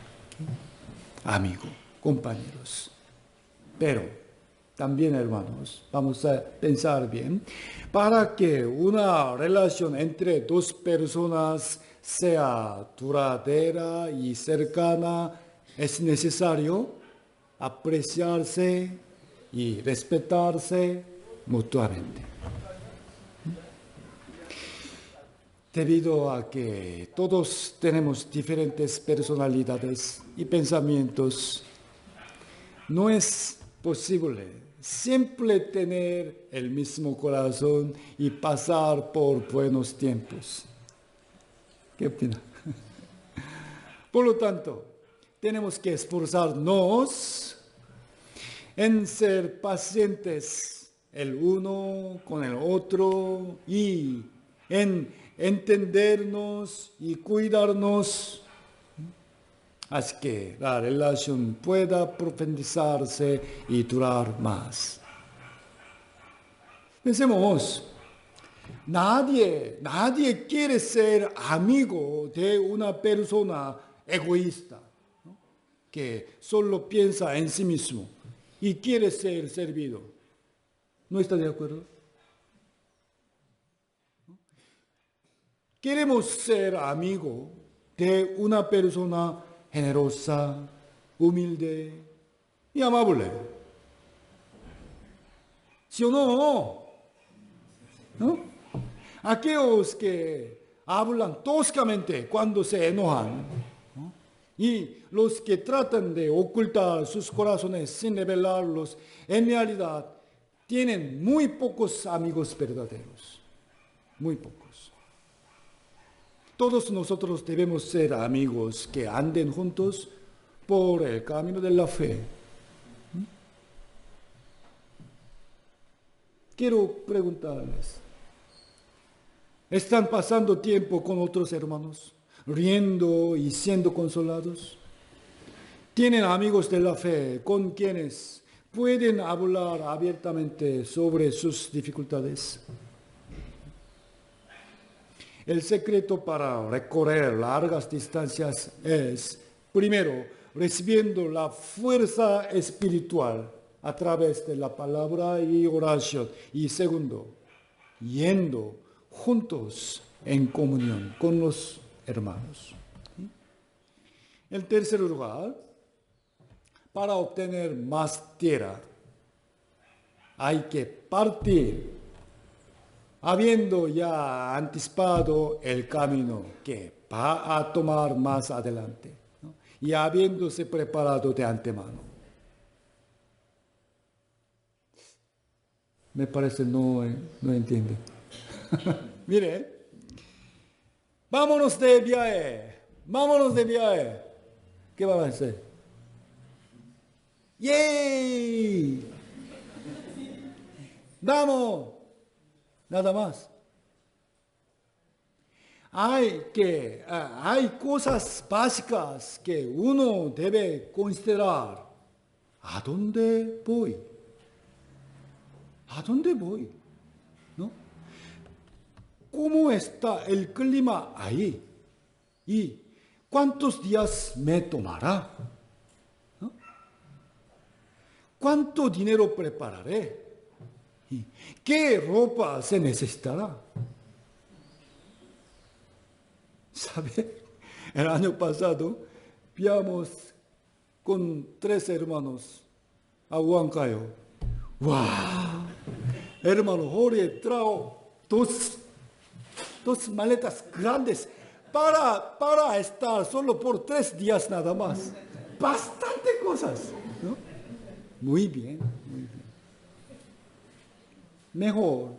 Amigo, compañeros. Pero también, hermanos, vamos a pensar bien, para que una relación entre dos personas sea duradera y cercana, es necesario apreciarse y respetarse mutuamente. Debido a que todos tenemos diferentes personalidades y pensamientos, no es posible siempre tener el mismo corazón y pasar por buenos tiempos. ¿Qué opina? Por lo tanto, tenemos que esforzarnos en ser pacientes el uno con el otro y en entendernos y cuidarnos, así que la relación pueda profundizarse y durar más. Pensemos, nadie quiere ser amigo de una persona egoísta, ¿no? Que solo piensa en sí mismo y quiere ser servido. ¿No está de acuerdo? Queremos ser amigo de una persona generosa, humilde y amable. ¿Sí o no? ¿No? Aquellos que hablan toscamente cuando se enojan, ¿no? Y los que tratan de ocultar sus corazones sin revelarlos, en realidad tienen muy pocos amigos verdaderos. Muy pocos. Todos nosotros debemos ser amigos que anden juntos por el camino de la fe. Quiero preguntarles, ¿están pasando tiempo con otros hermanos, riendo y siendo consolados? ¿Tienen amigos de la fe con quienes pueden hablar abiertamente sobre sus dificultades? El secreto para recorrer largas distancias es, primero, recibiendo la fuerza espiritual a través de la palabra y oración. Y segundo, yendo juntos en comunión con los hermanos. En tercer lugar, para obtener más tierra, hay que partir habiendo ya anticipado el camino que va a tomar más adelante, ¿no? Y habiéndose preparado de antemano. Me parece no entiende. Mire, vámonos de viaje. ¿Qué va a hacer? ¡Yay! ¡Vamos! Nada más. Hay cosas básicas que uno debe considerar. ¿A dónde voy? ¿A dónde voy? ¿No? ¿Cómo está el clima ahí? ¿Y cuántos días me tomará? ¿No? ¿Cuánto dinero prepararé? ¿Y qué ropa se necesitará? ¿Sabe? El año pasado viajamos con 3 hermanos a Huancayo. ¡Wow! Hermano Jorge trajo dos maletas grandes para estar solo por 3 días nada más. Bastante cosas, ¿no? Muy bien, muy bien. Mejor.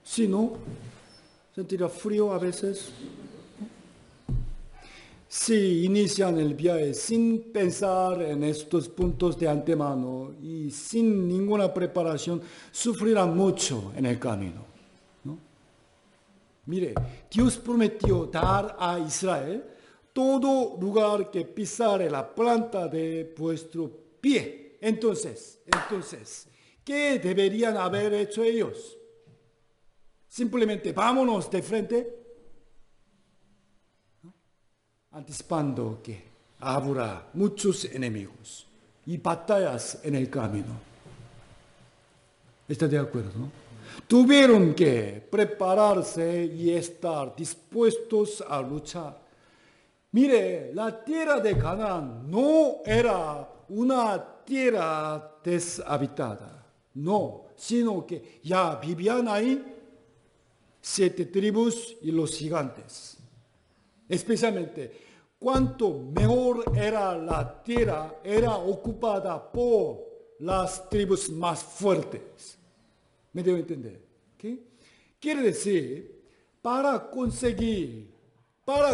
Si no, sentirá frío a veces. Si inician el viaje sin pensar en estos puntos de antemano y sin ninguna preparación, sufrirán mucho en el camino, ¿no? Mire, Dios prometió dar a Israel todo lugar que pisare la planta de vuestro pie. Entonces, ¿qué deberían haber hecho ellos? Simplemente vámonos de frente, anticipando que habrá muchos enemigos y batallas en el camino. ¿Está de acuerdo, no? Tuvieron que prepararse y estar dispuestos a luchar. Mire, la tierra de Canaán no era una tierra deshabitada, no, sino que ya vivían ahí 7 tribus y los gigantes. Especialmente, cuanto mejor era la tierra, era ocupada por las tribus más fuertes. ¿Me debo entender? ¿Okay? Quiere decir, para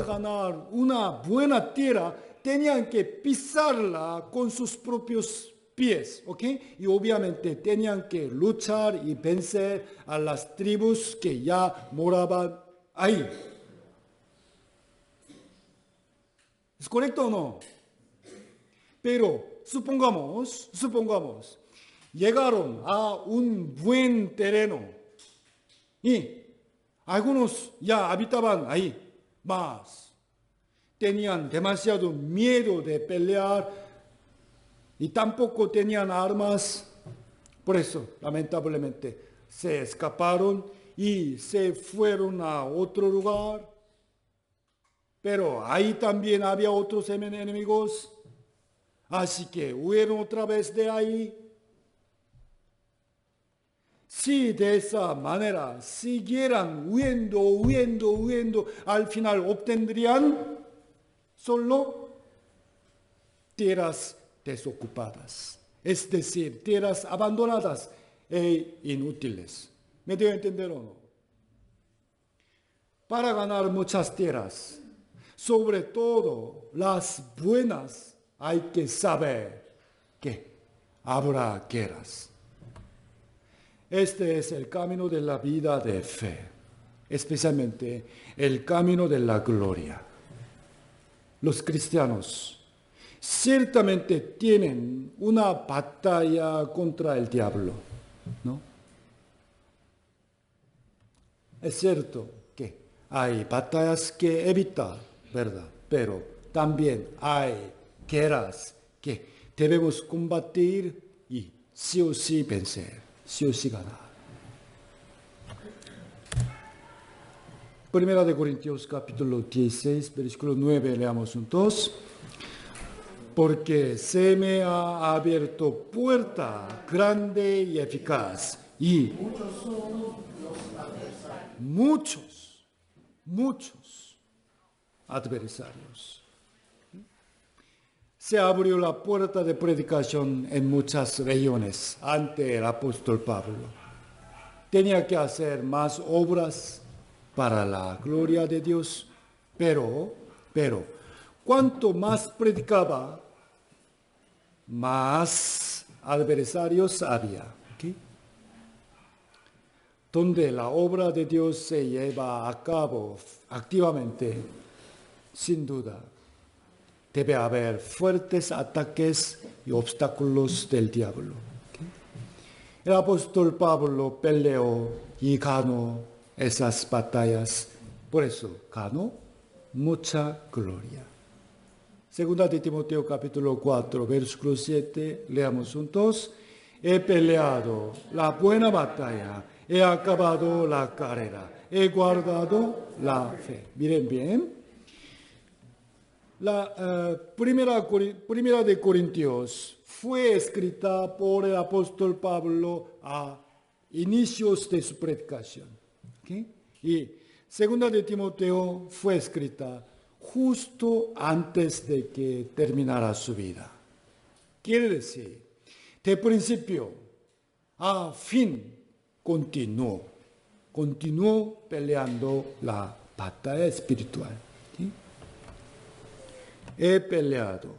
ganar una buena tierra, tenían que pisarla con sus propios pies, ¿ok? Y obviamente tenían que luchar y vencer a las tribus que ya moraban ahí. ¿Es correcto o no? Pero supongamos, llegaron a un buen terreno y algunos ya habitaban ahí, mas tenían demasiado miedo de pelear y tampoco tenían armas. Por eso, lamentablemente, se escaparon y se fueron a otro lugar. Pero ahí también había otros enemigos. Así que huyeron otra vez de ahí. Si de esa manera siguieran huyendo, al final obtendrían solo tierras desocupadas. Es decir, tierras abandonadas e inútiles. ¿Me debo entender o no? Para ganar muchas tierras, sobre todo las buenas, hay que saber que habrá guerras. Este es el camino de la vida de fe, especialmente el camino de la gloria. Los cristianos ciertamente tienen una batalla contra el diablo, ¿no? Es cierto que hay batallas que evitar, ¿verdad? Pero también hay guerras que debemos combatir y sí o sí vencer, sí o sí ganar. Primera de Corintios capítulo 16, versículo 9, leamos juntos. Porque se me ha abierto puerta grande y eficaz y muchos adversarios. Se abrió la puerta de predicación en muchas regiones ante el apóstol Pablo. Tenía que hacer más obras para la gloria de Dios, pero cuanto más predicaba, más adversarios había. ¿Okay? Donde la obra de Dios se lleva a cabo activamente, sin duda, debe haber fuertes ataques y obstáculos del diablo. ¿Okay? El apóstol Pablo peleó y ganó esas batallas Por eso ganó mucha gloria. Segunda de Timoteo capítulo 4, versículo 7, leamos juntos. He peleado la buena batalla, he acabado la carrera, he guardado la fe. Miren bien. La primera de Corintios fue escrita por el apóstol Pablo a inicios de su predicación. ¿Okay? Y segunda de Timoteo fue escrita justo antes de que terminara su vida. Quiere decir, de principio a fin continuó peleando la batalla espiritual. ¿Sí? He peleado.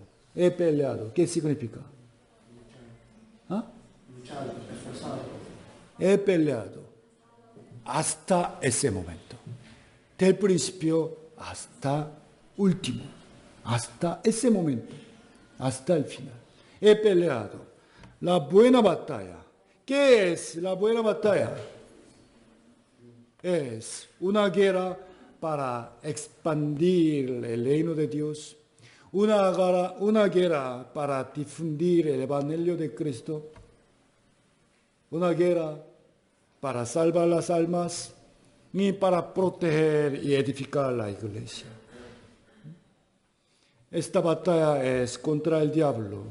¿Qué significa? ¿Ah? He peleado hasta ese momento. Del principio hasta último. Hasta ese momento. Hasta el final. He peleado la buena batalla. ¿Qué es la buena batalla? Es una guerra para expandir el reino de Dios. Una guerra para difundir el Evangelio de Cristo. Una guerra para salvar las almas y para proteger y edificar la iglesia. Esta batalla es contra el diablo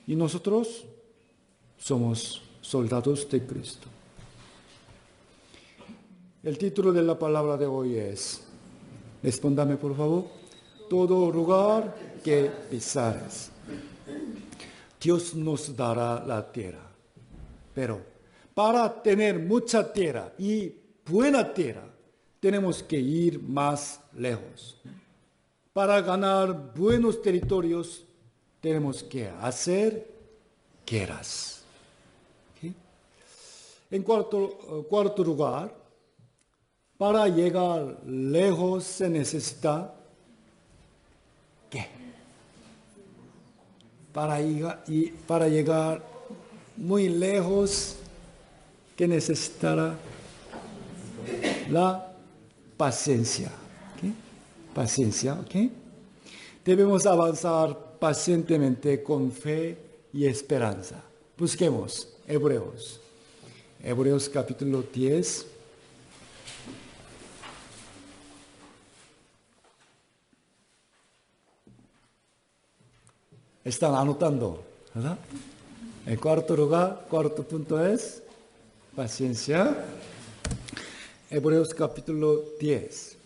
y nosotros somos soldados de Cristo. El título de la palabra de hoy es, respóndame por favor, todo lugar que pisares. Dios nos dará la tierra, pero para tener mucha tierra y buena tierra, tenemos que ir más lejos. Para ganar buenos territorios, tenemos que hacer guerras. ¿Sí? En cuarto lugar, para llegar lejos se necesita ¿qué? Para llegar muy lejos, ¿qué necesitará? La paciencia. ¿Okay? Paciencia, ¿ok? Debemos avanzar pacientemente con fe y esperanza. Busquemos Hebreos. Hebreos capítulo 10. Están anotando, ¿verdad? El cuarto punto es paciencia. Hebreos capítulo 10.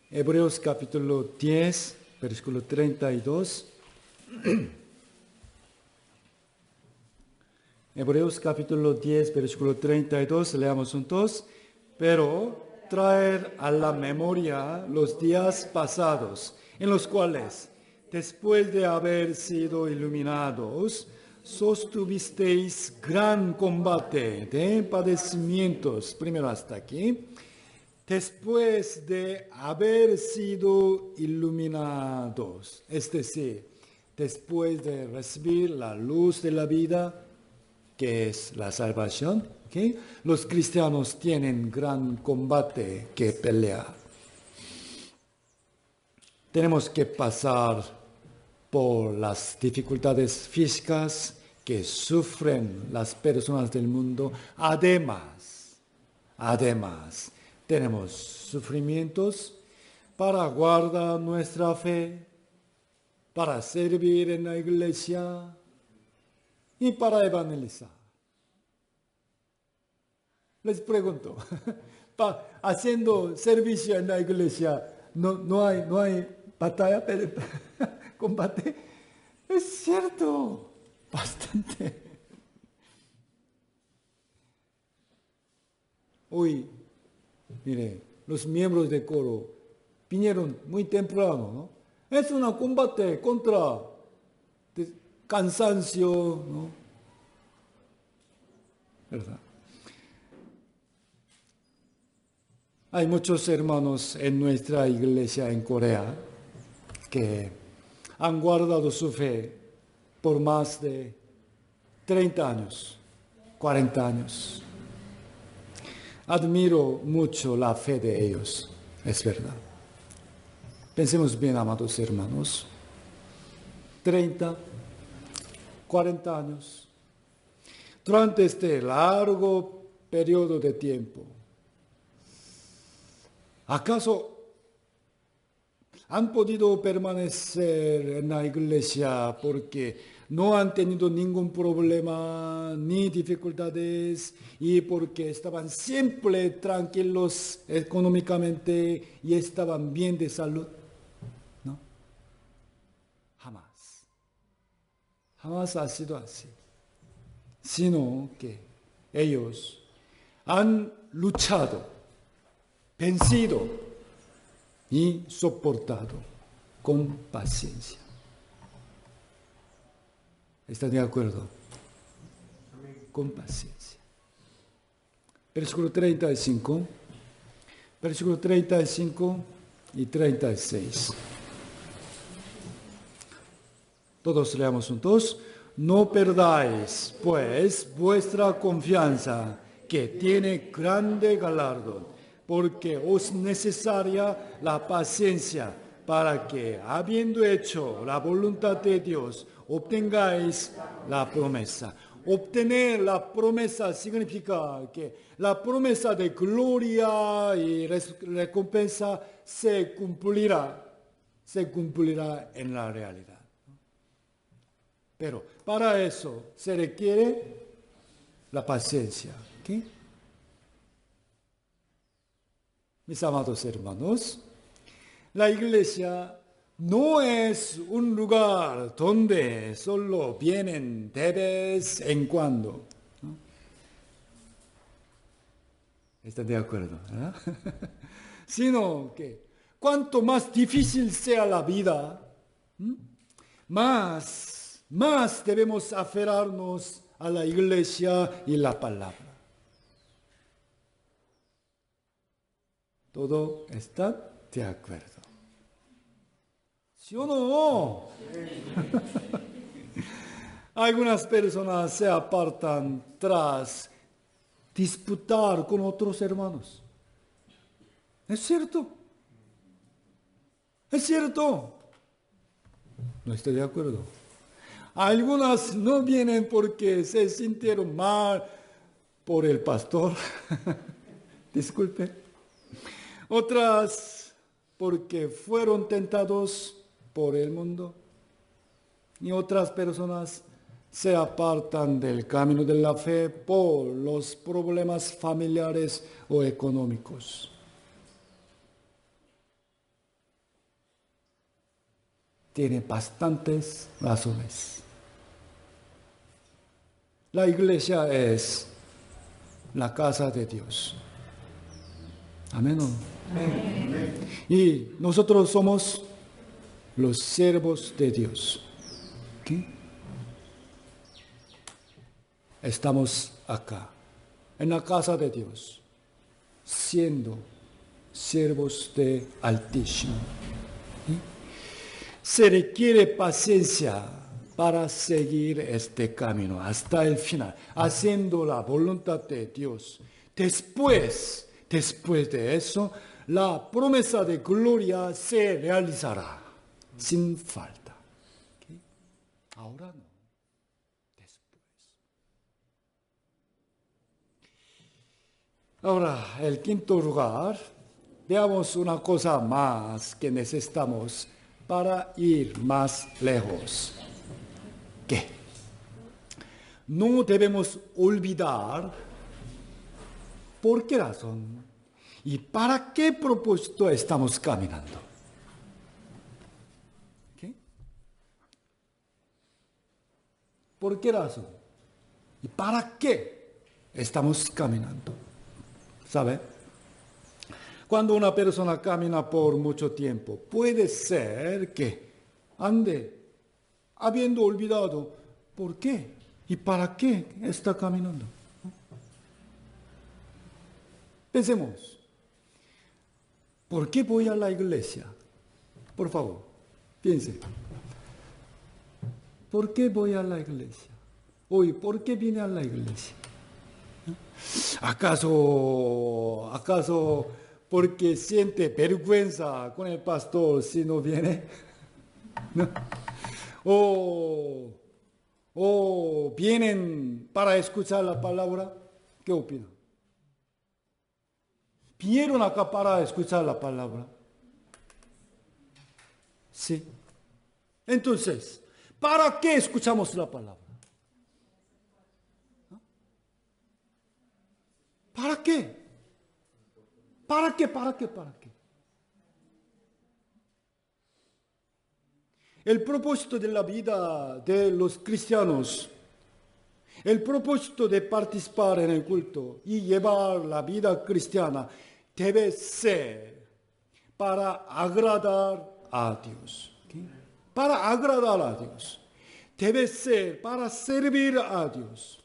Hebreos capítulo 10, versículo 32. Hebreos capítulo 10, versículo 32, leamos juntos. Pero traer a la memoria los días pasados, en los cuales, después de haber sido iluminados, sostuvisteis gran combate de padecimientos. Primero hasta aquí. Después de haber sido iluminados, es decir, después de recibir la luz de la vida, que es la salvación, ¿okay? Los cristianos tienen gran combate que pelear. Tenemos que pasar por las dificultades físicas que sufren las personas del mundo. Además, tenemos sufrimientos para guardar nuestra fe, para servir en la iglesia y para evangelizar. Les pregunto, haciendo servicio en la iglesia, no hay batalla, combate. Es cierto, bastante. Hoy, mire, los miembros de coro vinieron muy temprano, ¿no? Es un combate contra cansancio, ¿no? ¿Verdad? Hay muchos hermanos en nuestra iglesia en Corea que han guardado su fe por más de 30 años, 40 años. admiro mucho la fe de ellos, es verdad. Pensemos bien, amados hermanos, 30, 40 años, durante este largo periodo de tiempo, ¿acaso han podido permanecer en la iglesia porque no han tenido ningún problema ni dificultades y porque estaban siempre tranquilos económicamente y estaban bien de salud? No, jamás. Jamás ha sido así. Sino que ellos han luchado, vencido y soportado con paciencia. ¿Está de acuerdo? Con paciencia. Versículo 35 y 36. Todos leamos juntos. No perdáis, pues, vuestra confianza, que tiene grande galardón, porque os necesaria la paciencia, para que, habiendo hecho la voluntad de Dios, obtengáis la promesa. Obtener la promesa significa que la promesa de gloria y recompensa se cumplirá en la realidad. Pero para eso se requiere la paciencia. ¿Okay? Mis amados hermanos, la iglesia no es un lugar donde solo vienen de vez en cuando. ¿No? ¿Están de acuerdo? Sino que cuanto más difícil sea la vida, más debemos aferrarnos a la iglesia y la palabra. ¿Todo está de acuerdo? ¿Sí o no? Algunas personas se apartan tras disputar con otros hermanos. ¿Es cierto? ¿Es cierto? No estoy de acuerdo. Algunas no vienen porque se sintieron mal por el pastor. Disculpe. Otras porque fueron tentados por el mundo. Y otras personas se apartan del camino de la fe por los problemas familiares o económicos. Tiene bastantes razones. La iglesia es la casa de Dios. Amén. Amén. Y nosotros somos los siervos de Dios. ¿Okay? Estamos acá, en la casa de Dios, siendo siervos de Altísimo. ¿Sí? Se requiere paciencia para seguir este camino hasta el final, haciendo la voluntad de Dios. Después de eso, la promesa de gloria se realizará sin falta. ¿Okay? Ahora no, después. Ahora, el quinto lugar, veamos una cosa más que necesitamos para ir más lejos. ¿Qué? No debemos olvidar por qué razón y para qué propósito estamos caminando. ¿Okay? ¿Por qué razón y para qué estamos caminando? ¿Sabe? Cuando una persona camina por mucho tiempo, puede ser que ande habiendo olvidado por qué y para qué está caminando. Pensemos, ¿por qué voy a la iglesia? Por favor, piense. ¿Por qué voy a la iglesia? Hoy, ¿por qué vine a la iglesia? ¿Acaso porque siente vergüenza con el pastor si no viene? ¿No? ¿O vienen para escuchar la palabra? ¿Qué opina? ¿Vinieron acá para escuchar la palabra? Sí. Entonces, ¿para qué escuchamos la palabra? ¿Para qué? ¿Para qué? ¿Para qué? ¿Para qué? El propósito de la vida de los cristianos, el propósito de participar en el culto y llevar la vida cristiana debe ser para agradar a Dios. ¿Okay? Para agradar a Dios. Debe ser para servir a Dios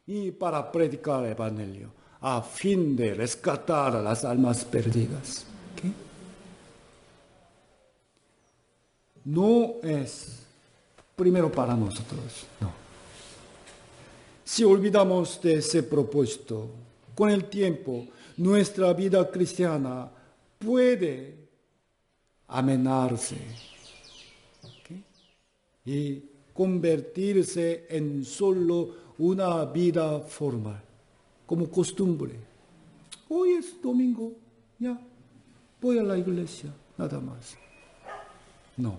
y para predicar el Evangelio a fin de rescatar a las almas perdidas. ¿Okay? No es primero para nosotros, no. Si olvidamos de ese propósito, con el tiempo, nuestra vida cristiana puede amenarse, ¿okay? Y convertirse en solo una vida formal, como costumbre. Hoy es domingo, ya, voy a la iglesia, nada más. No,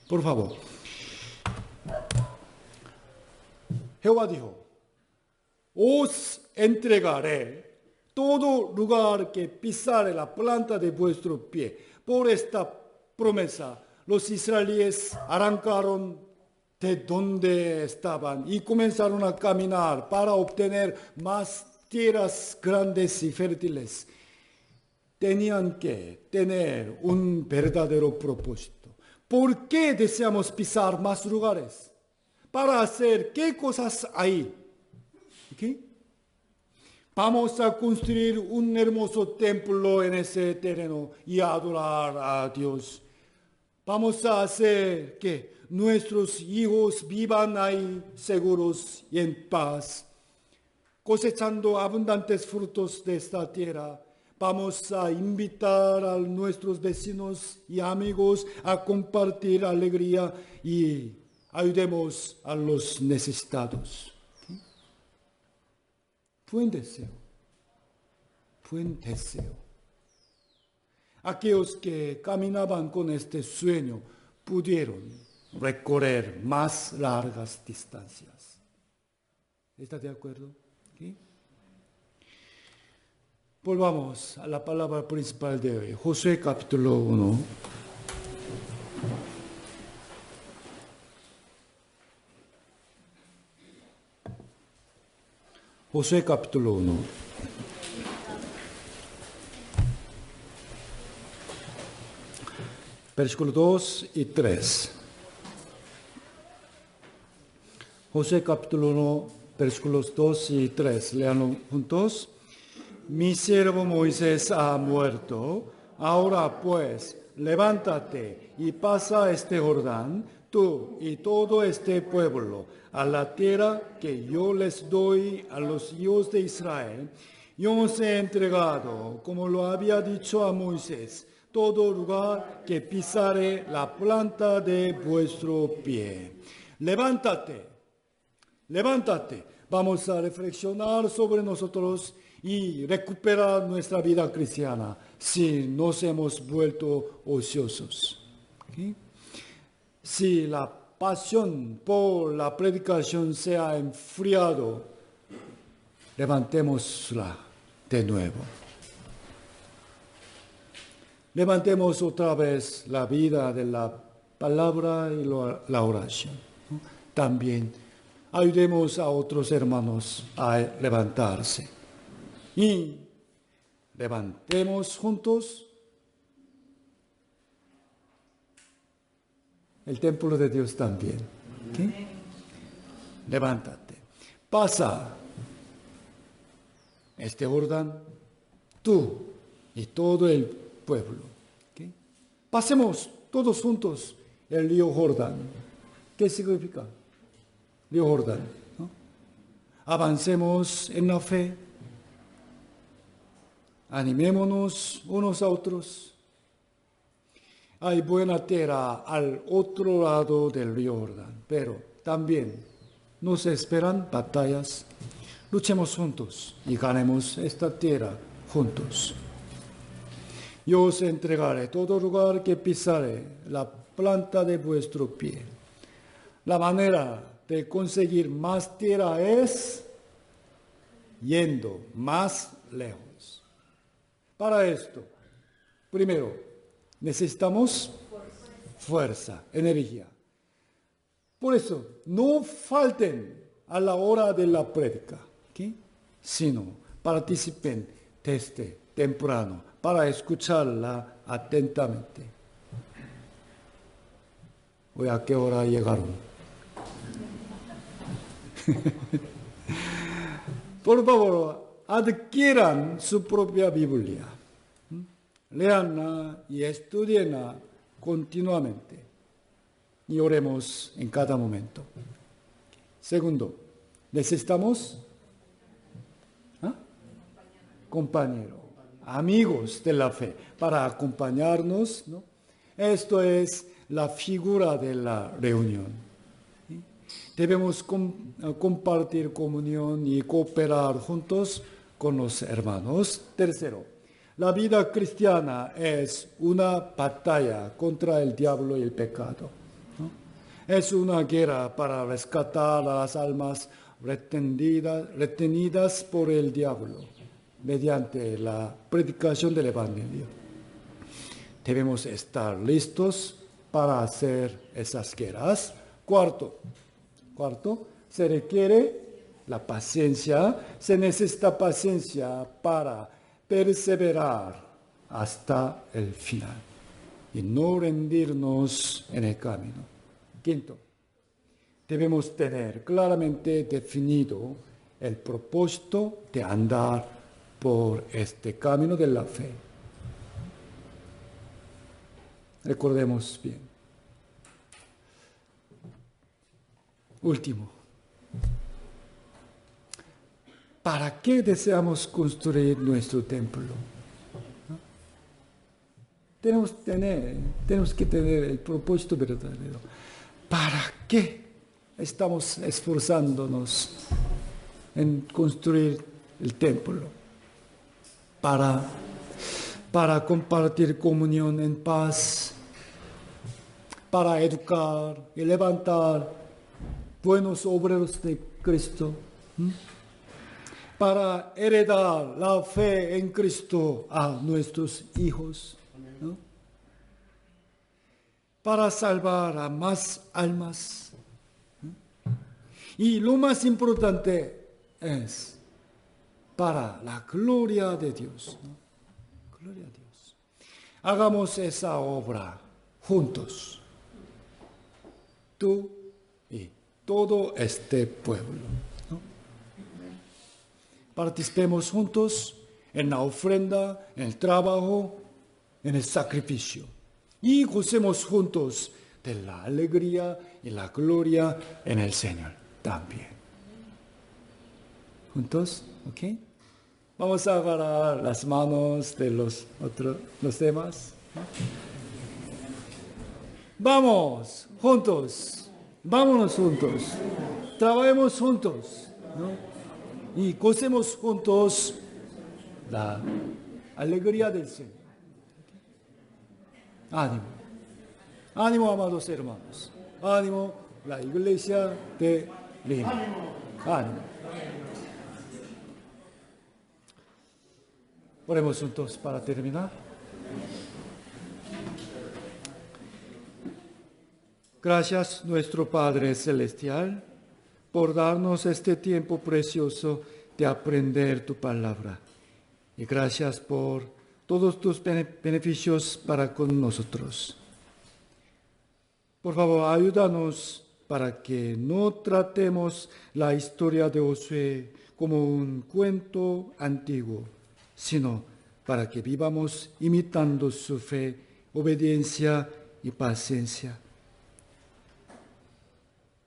por favor. Jehová dijo, os entregaré todo lugar que pisare la planta de vuestro pie. Por esta promesa, los israelíes arrancaron de donde estaban y comenzaron a caminar para obtener más tierras grandes y fértiles. Tenían que tener un verdadero propósito. ¿Por qué deseamos pisar más lugares? ¿Para hacer qué cosas ahí? ¿Okay? Vamos a construir un hermoso templo en ese terreno y adorar a Dios. Vamos a hacer que nuestros hijos vivan ahí seguros y en paz, cosechando abundantes frutos de esta tierra. Vamos a invitar a nuestros vecinos y amigos a compartir alegría y ayudemos a los necesitados. Fue un deseo. Fue un deseo. Aquellos que caminaban con este sueño pudieron recorrer más largas distancias. ¿Está de acuerdo? ¿Sí? Volvamos a la palabra principal de hoy. Josué capítulo 1. Josué capítulo 1. Versículos 2 y 3. Josué capítulo 1, versículos 2 y 3. Leanlo juntos. Mi siervo Moisés ha muerto. Ahora pues, levántate y pasa este Jordán, tú y todo este pueblo, a la tierra que yo les doy a los hijos de Israel. Yo os he entregado, como lo había dicho a Moisés, todo lugar que pisare la planta de vuestro pie. Levántate, levántate. Vamos a reflexionar sobre nosotros y recuperar nuestra vida cristiana si nos hemos vuelto ociosos. ¿Okay? Si la pasión por la predicación se ha enfriado, levantémosla de nuevo. Levantemos otra vez la vida de la palabra y la oración. ¿No? También ayudemos a otros hermanos a levantarse. Y levantemos juntos el templo de Dios también. ¿Okay? Levántate. Pasa este Jordán, tú y todo el pueblo. ¿Okay? Pasemos todos juntos el río Jordán. ¿Qué significa? Río Jordán. ¿No? Avancemos en la fe. animémonos unos a otros. Hay buena tierra al otro lado del río Jordán, pero también nos esperan batallas. Luchemos juntos y ganemos esta tierra juntos. Yo os entregaré todo lugar que pisare la planta de vuestro pie. La manera de conseguir más tierra es yendo más lejos. Para esto, primero, necesitamos fuerza, energía. Por eso, no falten a la hora de la prédica, ¿okay? Sino participen desde temprano para escucharla atentamente. Hoy a qué hora llegaron. Por favor, adquieran su propia Biblia. Leanla y estudienla continuamente. Y oremos en cada momento. Segundo, necesitamos compañeros, amigos de la fe, para acompañarnos, ¿no? Esto es la figura de la reunión. ¿Sí? Debemos compartir comunión y cooperar juntos con los hermanos. Tercero, la vida cristiana es una batalla contra el diablo y el pecado, ¿no? Es una guerra para rescatar a las almas retenidas por el diablo mediante la predicación del Evangelio. Debemos estar listos para hacer esas guerras. Cuarto, se requiere la paciencia, se necesita paciencia para perseverar hasta el final y no rendirnos en el camino. Quinto, debemos tener claramente definido el propósito de andar por este camino de la fe. Recordemos bien. Último. ¿Para qué deseamos construir nuestro templo? ¿No? Tenemos que tener el propósito verdadero. ¿Para qué estamos esforzándonos en construir el templo? Para compartir comunión en paz, para educar y levantar buenos obreros de Cristo, para heredar la fe en Cristo a nuestros hijos, ¿no? Para salvar a más almas. Y lo más importante es para la gloria de Dios, ¿no? Gloria a Dios. Hagamos esa obra juntos. Tú y todo este pueblo, ¿no? Participemos juntos en la ofrenda, en el trabajo, en el sacrificio. Y gocemos juntos de la alegría y la gloria en el Señor también. ¿Juntos? ¿Ok? Vamos a agarrar las manos de los demás. Vamos, juntos. Vámonos juntos. Trabajemos juntos, ¿no? Y gocemos juntos la alegría del Señor. Ánimo. Ánimo, amados hermanos. Ánimo, la iglesia de Lima. Ánimo. Oremos juntos para terminar. Gracias, nuestro Padre Celestial, por darnos este tiempo precioso de aprender tu palabra. Y gracias por todos tus beneficios para con nosotros. Por favor, ayúdanos para que no tratemos la historia de Josué como un cuento antiguo, sino para que vivamos imitando su fe, obediencia y paciencia.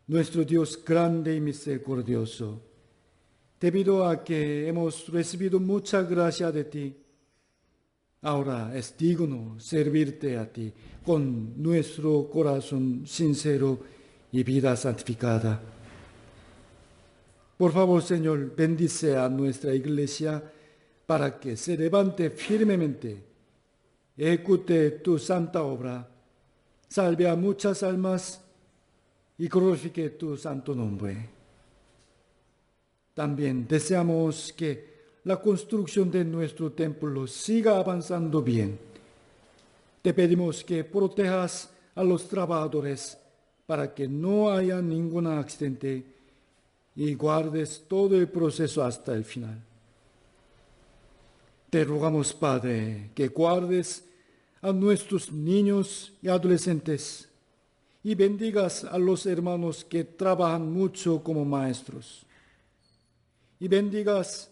Nuestro Dios grande y misericordioso, debido a que hemos recibido mucha gracia de ti, Ahora es digno servirte a ti con nuestro corazón sincero y vida santificada. Por favor, Señor, bendice a nuestra iglesia para que se levante firmemente, ejecute tu santa obra, salve a muchas almas y glorifique tu santo nombre. También deseamos que la construcción de nuestro templo siga avanzando bien. Te pedimos que protejas a los trabajadores para que no haya ningún accidente y guardes todo el proceso hasta el final. Te rogamos, Padre, que guardes a nuestros niños y adolescentes y bendigas a los hermanos que trabajan mucho como maestros. Y bendigas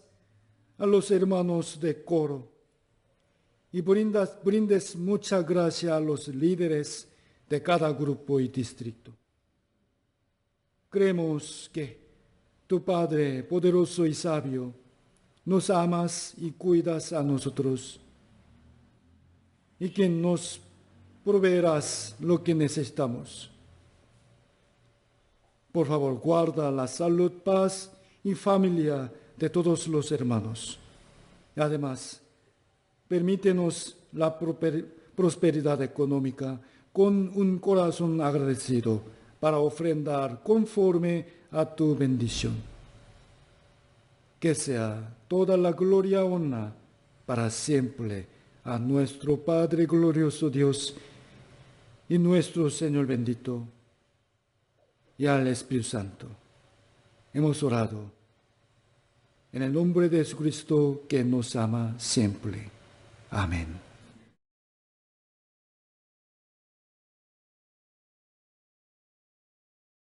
a los hermanos de coro y brindes mucha gracia a los líderes de cada grupo y distrito. Creemos que tu Padre poderoso y sabio, nos amas y cuidas a nosotros, y que nos proveerás lo que necesitamos. Por favor, guarda la salud, paz y familia de todos los hermanos. Y además, permítenos la prosperidad económica con un corazón agradecido para ofrendar conforme a tu bendición. Que sea toda la gloria y honra para siempre a nuestro Padre glorioso Dios y nuestro Señor bendito y al Espíritu Santo. Hemos orado en el nombre de Jesucristo que nos ama siempre. Amén.